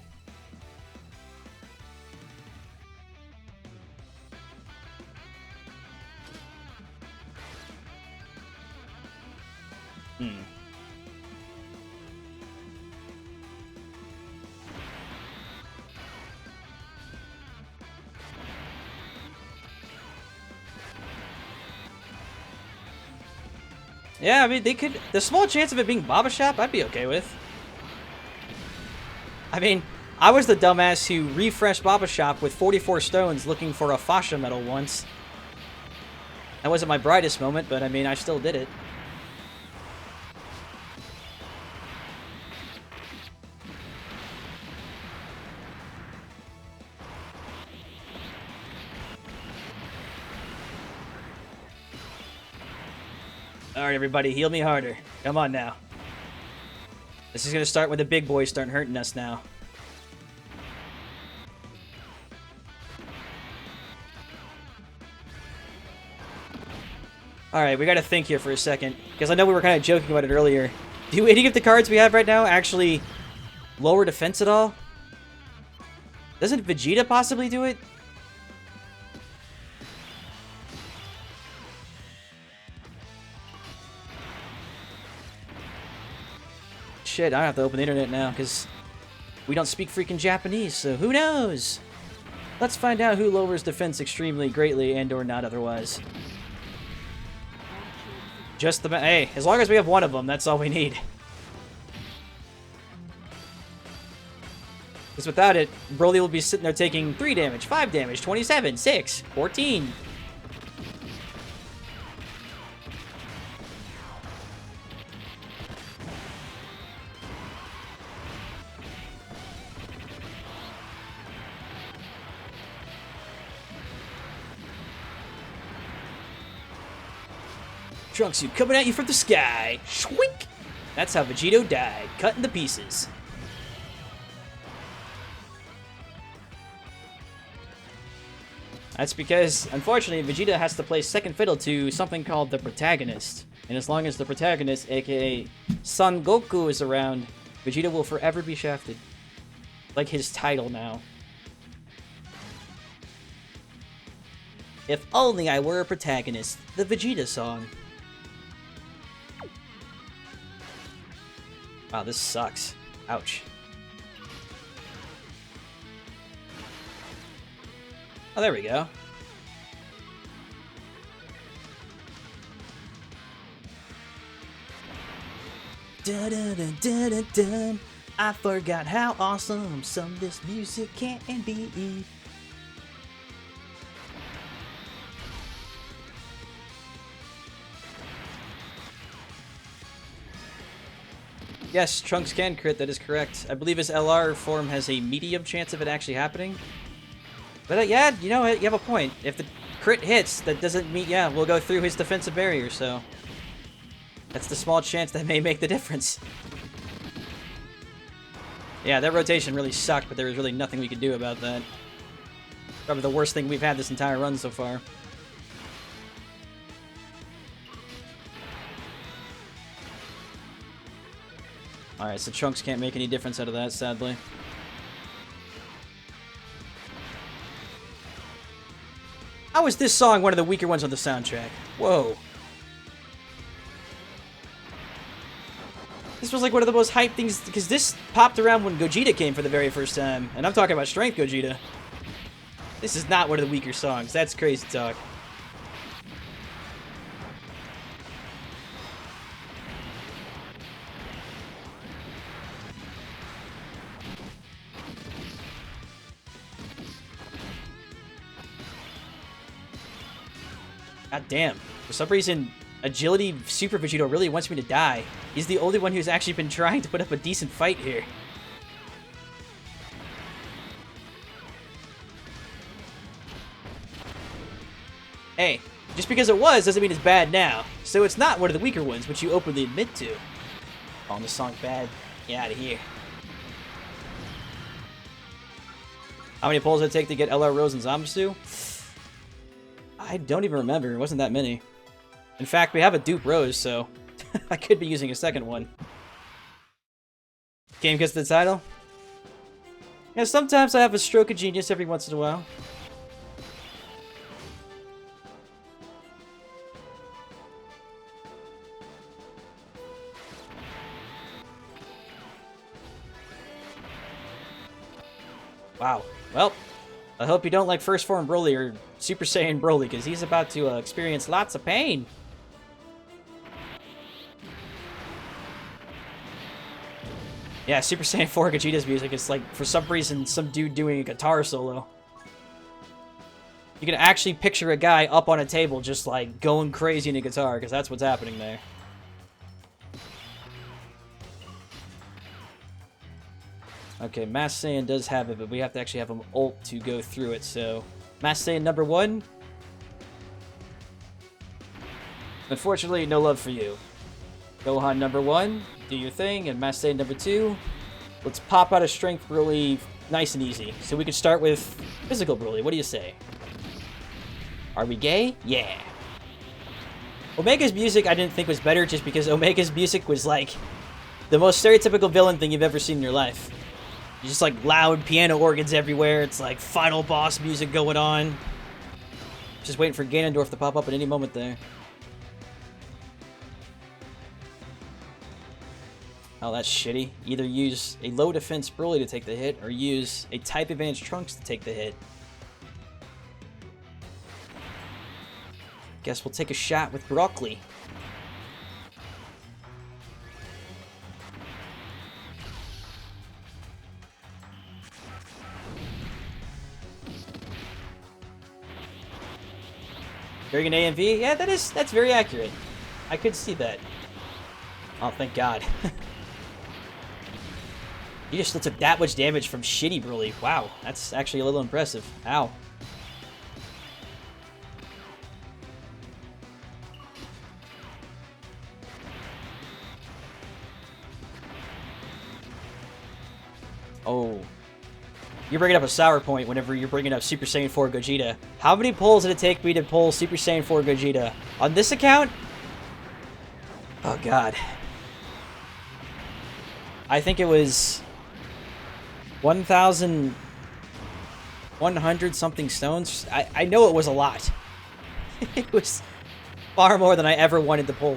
Speaker 1: Yeah, I mean, they could... The small chance of it being Baba Shop, I'd be okay with. I mean, I was the dumbass who refreshed Baba Shop with 44 stones looking for a Fascia medal once. That wasn't my brightest moment, but I mean, I still did it.
Speaker 2: Alright, everybody, heal me harder. Come on now. This is gonna start with the big boys starting hurting us now. Alright, we gotta think here for a second, because I know we were kind of joking about it earlier. Do any of the cards we have right now actually lower defense at all? Doesn't Vegeta possibly do it? Shit, I have to open the internet now, because we don't speak freaking Japanese, so who knows? Let's find out who lowers defense extremely greatly and or not otherwise. Just the... Hey, as long as we have one of them, that's all we need. Because without it, Broly will be sitting there taking 3 damage, 5 damage, 27, 6, 14. Trunks, you coming at you from the sky. Shwink! That's how Vegito died, cut into pieces. That's because, unfortunately, Vegeta has to play second fiddle to something called the protagonist. And as long as the protagonist, aka Son Goku, is around, Vegeta will forever be shafted. Like his title now. If only I were a protagonist. The Vegeta song. Wow, this sucks. Ouch. Oh, there we go. Dun, dun, dun, dun, dun, dun. I forgot how awesome some this music can be. Yes, Trunks can crit, that is correct. I believe his LR form has a medium chance of it actually happening. But yeah, you know what, you have a point. If the crit hits, that doesn't mean, yeah, we'll go through his defensive barrier, so... That's the small chance that may make the difference. Yeah, that rotation really sucked, but there was really nothing we could do about that. Probably the worst thing we've had this entire run so far. Alright, so Trunks can't make any difference out of that, sadly. How is this song one of the weaker ones on the soundtrack? Whoa. This was like one of the most hyped things, because this popped around when Gogeta came for the very first time. And I'm talking about Strength Gogeta. This is not one of the weaker songs. That's crazy talk. God damn. For some reason, Agility Super Vegito really wants me to die. He's the only one who's actually been trying to put up a decent fight here. Hey, just because it was doesn't mean it's bad now. So it's not one of the weaker ones, which you openly admit to. Calling this song bad. Get out of here. How many pulls did it take to get LR Rose and Zamasu? I don't even remember. It wasn't that many. In fact, we have a dupe Rose, so I could be using a second one. Game gets the title? Yeah, sometimes I have a stroke of genius every once in a while. Wow. Well, I hope you don't like First Form Broly or Super Saiyan Broly, because he's about to experience lots of pain. Yeah, Super Saiyan 4 Gogeta's music is like, for some reason, some dude doing a guitar solo. You can actually picture a guy up on a table just like going crazy in a guitar, because that's what's happening there. Okay, Master Saiyan does have it, but we have to actually have him ult to go through it, so... Master Saiyan number 1.
Speaker 1: Unfortunately, no love for you. Gohan number 1, do your thing, and Master Saiyan number 2. Let's pop out of Strength Broly nice and easy. So we could start with Physical Broly. What do you say? Are we gay? Yeah. Omega's music I didn't think was better just because Omega's music was like the most stereotypical villain thing you've ever seen in your life. Just like loud piano organs everywhere. It's like final boss music going on. Just waiting for Ganondorf to pop up at any moment there. Oh, that's shitty. Either use a low defense Broly to take the hit, or use a type advantage Trunks to take the hit. Guess we'll take a shot with Broccoli. During an AMV? Yeah, that's very accurate. I could see that. Oh, thank God. You just still took that much damage from shitty Broly. Wow, that's actually a little impressive. Ow. Oh. You're bringing up a sour point whenever you're bringing up Super Saiyan 4 Gogeta. How many pulls did it take me to pull Super Saiyan 4 Gogeta? On this account? Oh, God. I think it was 1,100 something stones. I know it was a lot. It was far more than I ever wanted to pull.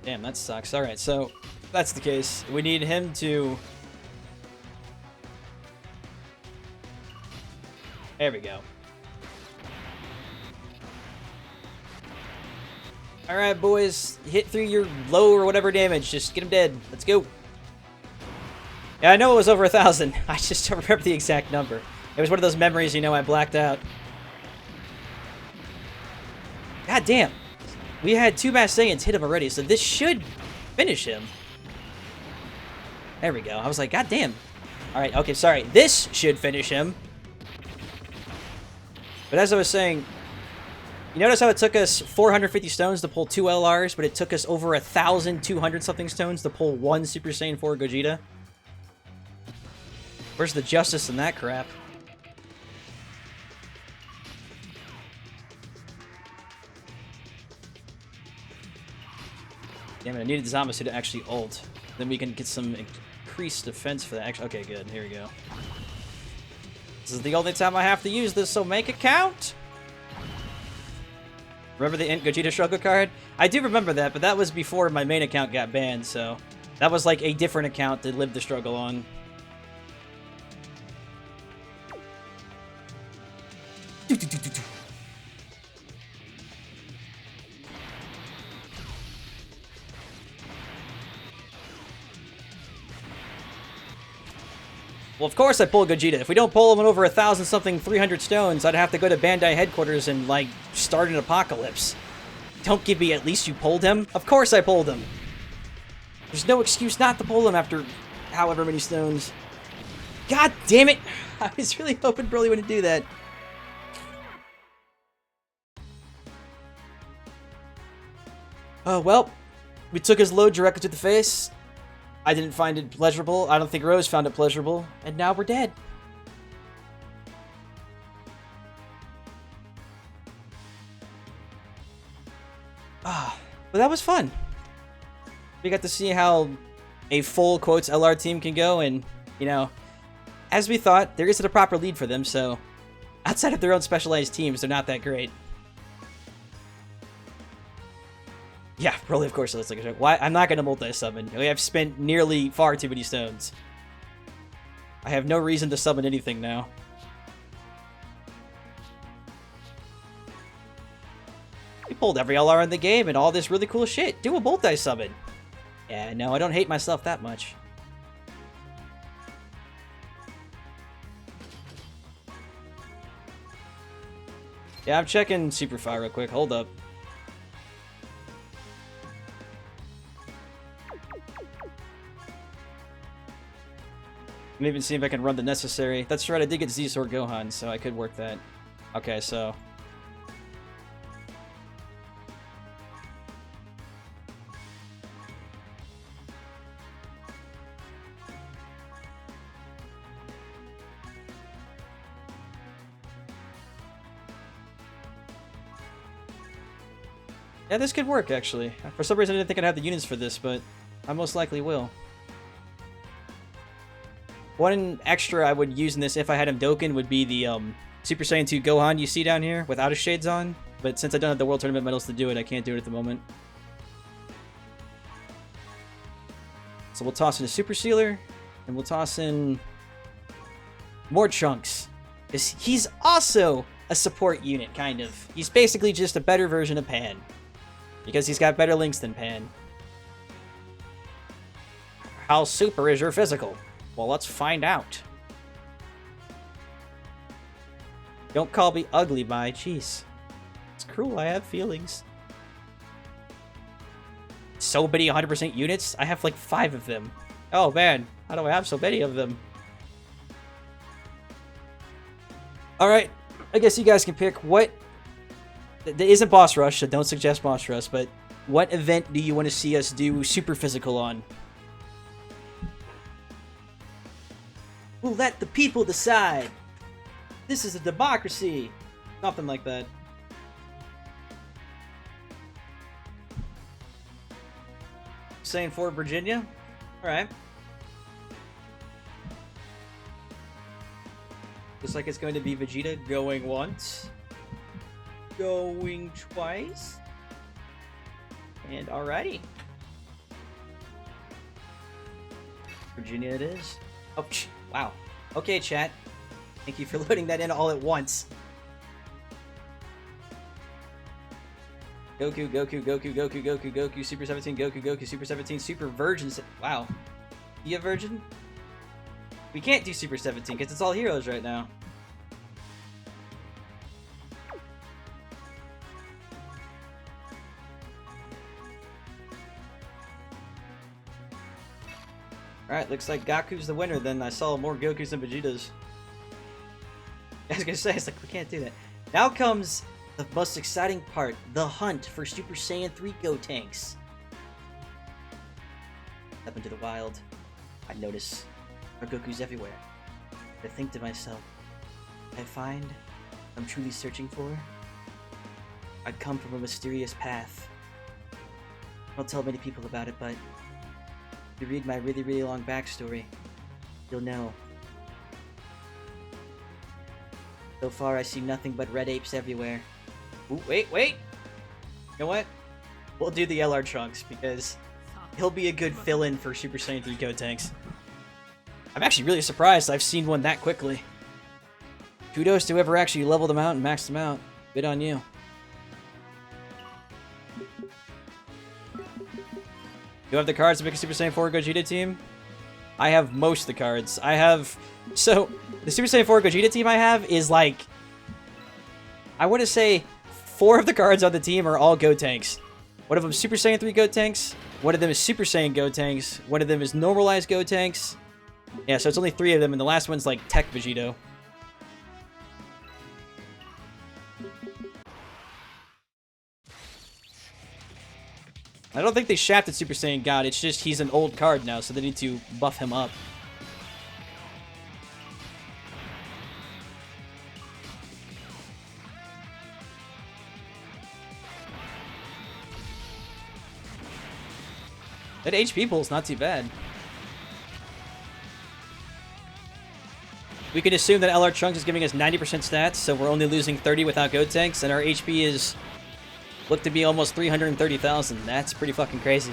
Speaker 1: Damn, that sucks. Alright, so if that's the case. We need him to... There we go. Alright, boys. Hit through your low or whatever damage. Just get him dead. Let's go. Yeah, I know it was over 1,000. I just don't remember the exact number. It was one of those memories, you know, I blacked out. God damn. We had 2 Master Saiyans hit him already, so this should finish him. There we go. I was like, God damn. Alright, okay, sorry. This should finish him. But as I was saying, you notice how it took us 450 stones to pull 2 LRs, but it took us over 1,200 something stones to pull 1 Super Saiyan 4 Gogeta? Where's the justice in that crap? Damn it, I needed Zamasu to actually ult. Then we can get some increased defense for that. Okay, good. Here we go. This is the only time I have to use this, so make it count! Remember the Int Gogeta struggle card? I do remember that, but that was before my main account got banned, so... That was like a different account that lived the struggle on. Well, of course I pull Gogeta. If we don't pull him in over 1,000 something 300 stones, I'd have to go to Bandai headquarters and, like, start an apocalypse. Don't give me at least you pulled him. Of course I pulled him. There's no excuse not to pull him after however many stones. God damn it! I was really hoping Broly wouldn't do that. Oh, well. We took his load directly to the face. I didn't find it pleasurable. I don't think Rose found it pleasurable. And now we're dead. Ah, but that was fun. We got to see how a full, quotes, LR team can go, and, you know, as we thought, there isn't a proper lead for them, so outside of their own specialized teams, they're not that great. Yeah, Broly, of course, it looks like a joke. Why? I'm not going to multi-summon. I have spent nearly far too many stones. I have no reason to summon anything now. We pulled every LR in the game and all this really cool shit. Do a multi-summon. Yeah, no, I don't hate myself that much. Yeah, I'm checking Superfire real quick. Hold up. Let me even see if I can run the necessary. That's right, I did get Z-Sword Gohan, so I could work that. Okay, so... yeah, this could work, actually. For some reason, I didn't think I'd have the units for this, but I most likely will. One extra I would use in this if I had him Dokkan would be the Super Saiyan 2 Gohan you see down here without his shades on. But since I don't have the World Tournament medals to do it, I can't do it at the moment. So we'll toss in a Super Sealer, and we'll toss in more Trunks. Because he's also a support unit, kind of. He's basically just a better version of Pan. Because he's got better links than Pan. How super is your physical? Well, let's find out. Don't call me ugly, my jeez. It's cruel, I have feelings. So many 100% units? I have like 5 of them. Oh man, how do I have so many of them? Alright, I guess you guys can pick what... There isn't Boss Rush, so don't suggest Boss Rush, but what event do you want to see us do Super Physical on?
Speaker 2: We'll let the people decide. This is a democracy. Something like that. Saying Fort Virginia? Alright. Looks like it's going to be Vegeta going once. Going twice. And alrighty. Virginia it is. Oh, wow. Okay, chat. Thank you for loading that in all at once. Goku, Goku, Goku, Goku, Goku, Goku, Super 17, Goku, Goku, Super 17, Super Virgin. Wow. You a Virgin? We can't do Super 17 because it's all heroes right now. Alright, looks like Gaku's the winner then. I saw more Gokus than Vegetas. I was gonna say, it's like, we can't do that. Now comes the most exciting part, the hunt for Super Saiyan 3 Gotenks. Up into the wild, I notice there are Gokus everywhere. I think to myself, I find what I'm truly searching for. I'd come from a mysterious path. I don't tell many people about it, but if you read my really long backstory, you'll know. So far, I see nothing but red apes everywhere. Ooh, wait! You know what? We'll do the LR Trunks, because he'll be a good fill-in for Super Saiyan 3 Gotenks. I'm actually really surprised I've seen one that quickly. Kudos to whoever actually leveled them out and maxed them out. Good on you. You have the cards to make a Super Saiyan 4 Gogeta team? I have most of the cards. I have... So, the Super Saiyan 4 Gogeta team I have is like... I want to say 4 of the cards on the team are all Gotenks. One of them is Super Saiyan 3 Gotenks. One of them is Super Saiyan Gotenks. One of them is normalized Gotenks. Yeah, so it's only 3 of them, and the last one's like Tech Vegito. I don't think they shafted Super Saiyan God, it's just he's an old card now, so they need to buff him up. That HP pool's not too bad. We can assume that LR Trunks is giving us 90% stats, so we're only losing 30 without Gotenks, and our HP is... look to be almost 330,000. That's pretty fucking crazy.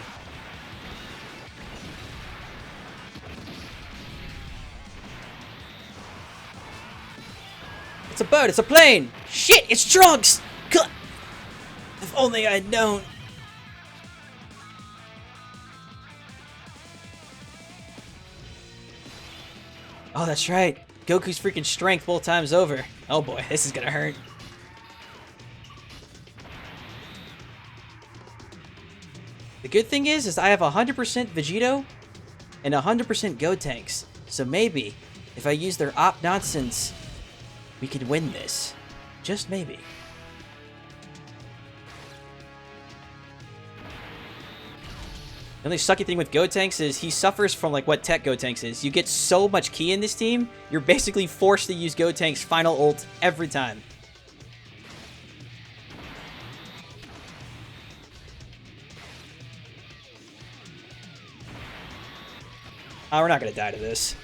Speaker 2: It's a boat, it's a plane! Shit, it's Trunks! If only I'd known. Oh, that's right. Goku's freaking strength both times over. Oh boy, this is gonna hurt. The good thing is I have 100% Vegito and 100% Gotenks.
Speaker 1: So maybe, if I use their op nonsense, we could win this. Just maybe. The only sucky thing with Gotenks is he suffers from like what Tech Gotenks is. You get so much ki in this team, you're basically forced to use Gotenks' final ult every time. Oh, we're not gonna die to this.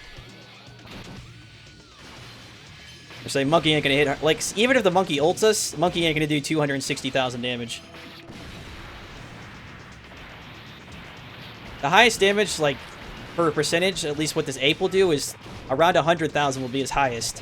Speaker 1: I say Monkey ain't gonna hit. Like, even if the Monkey ults us, Monkey ain't gonna do 260,000 damage. The highest damage, like, per percentage, at least what this ape will do, is around 100,000 will be his highest.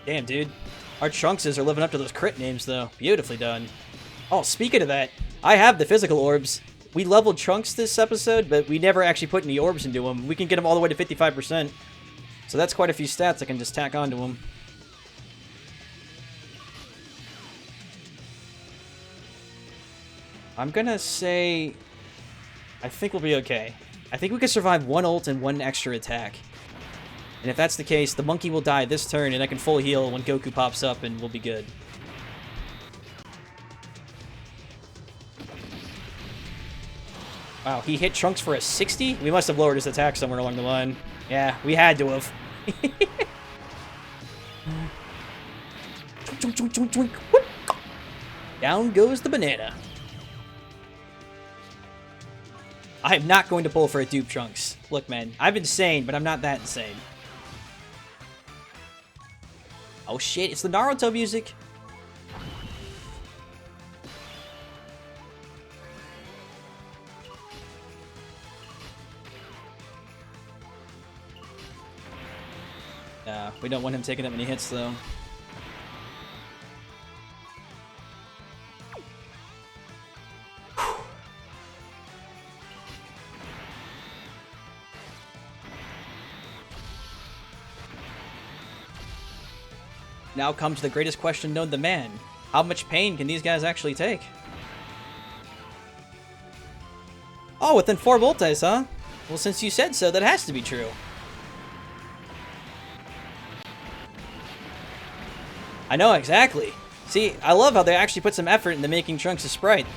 Speaker 1: Damn, dude. Our Trunkses are living up to those crit names, though. Beautifully done. Oh, speaking of that, I have the physical orbs. We leveled Trunks this episode, but we never actually put any orbs into him. We can get him all the way to 55%. So that's quite a few stats I can just tack onto him. I'm gonna say... I think we'll be okay. I think we can survive one ult and one extra attack. And if that's the case, the Monkey will die this turn, and I can full heal when Goku pops up, and we'll be good. Wow, he hit Trunks for a 60? We must have lowered his attack somewhere along the line. Yeah, we had to have. Down goes the banana. I am not going to pull for a dupe, Trunks. Look, man, I'm insane, but I'm not that insane. Oh shit, it's the Naruto music. Nah, we don't want him taking that many hits, though. Now comes the greatest question known to man. How much pain can these guys actually take? Oh, within 4 multis, huh? Well, since you said so, that has to be true. I know, exactly. See, I love how they actually put some effort into making Trunks a sprite.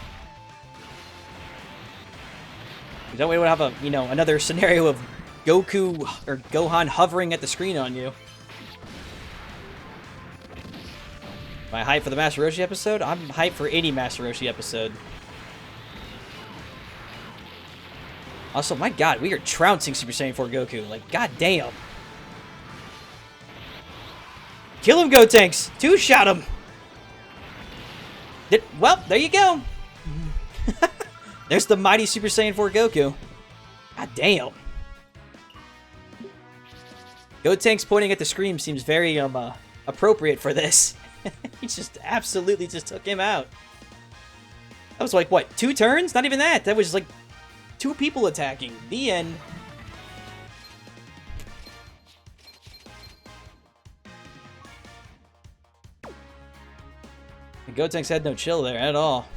Speaker 1: That way we would have a, you know, another scenario of Goku or Gohan hovering at the screen on you. Am I hyped for the Master Roshi episode? I'm hyped for any Master Roshi episode. Also, my god, we are trouncing Super Saiyan 4 Goku. Like, god damn. Kill him, Gotenks! 2-shot him! Well, there you go. There's the mighty Super Saiyan 4 Goku. God damn. Gotenks pointing at the screen seems very appropriate for this. He just absolutely just took him out. That was like, what, 2 turns? Not even that. That was like 2 people attacking. The end. And Gotenks had no chill there at all.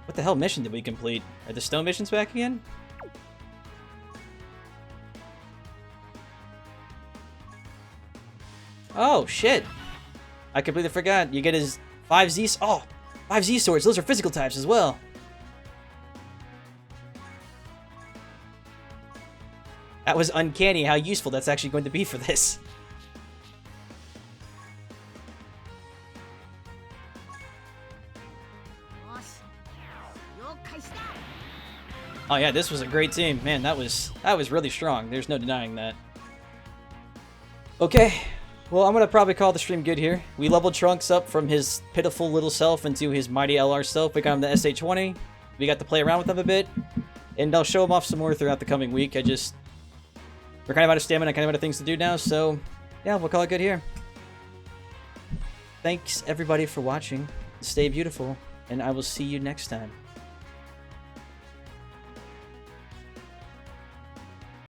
Speaker 1: What the hell mission did we complete? Are the stone missions back again? Oh, shit. I completely forgot. You get his 5Z... Oh, 5Z swords. Those are physical types as well. That was uncanny how useful that's actually going to be for this. Oh yeah, this was a great team. Man, that was really strong. There's no denying that. Okay. Well, I'm going to probably call the stream good here. We leveled Trunks up from his pitiful little self into his mighty LR self. We got him the SA-20. We got to play around with him a bit. And I'll show him off some more throughout the coming week. We're kind of out of stamina, kind of out of things to do now. So, yeah, we'll call it good here. Thanks, everybody, for watching. Stay beautiful. and I will see you next time.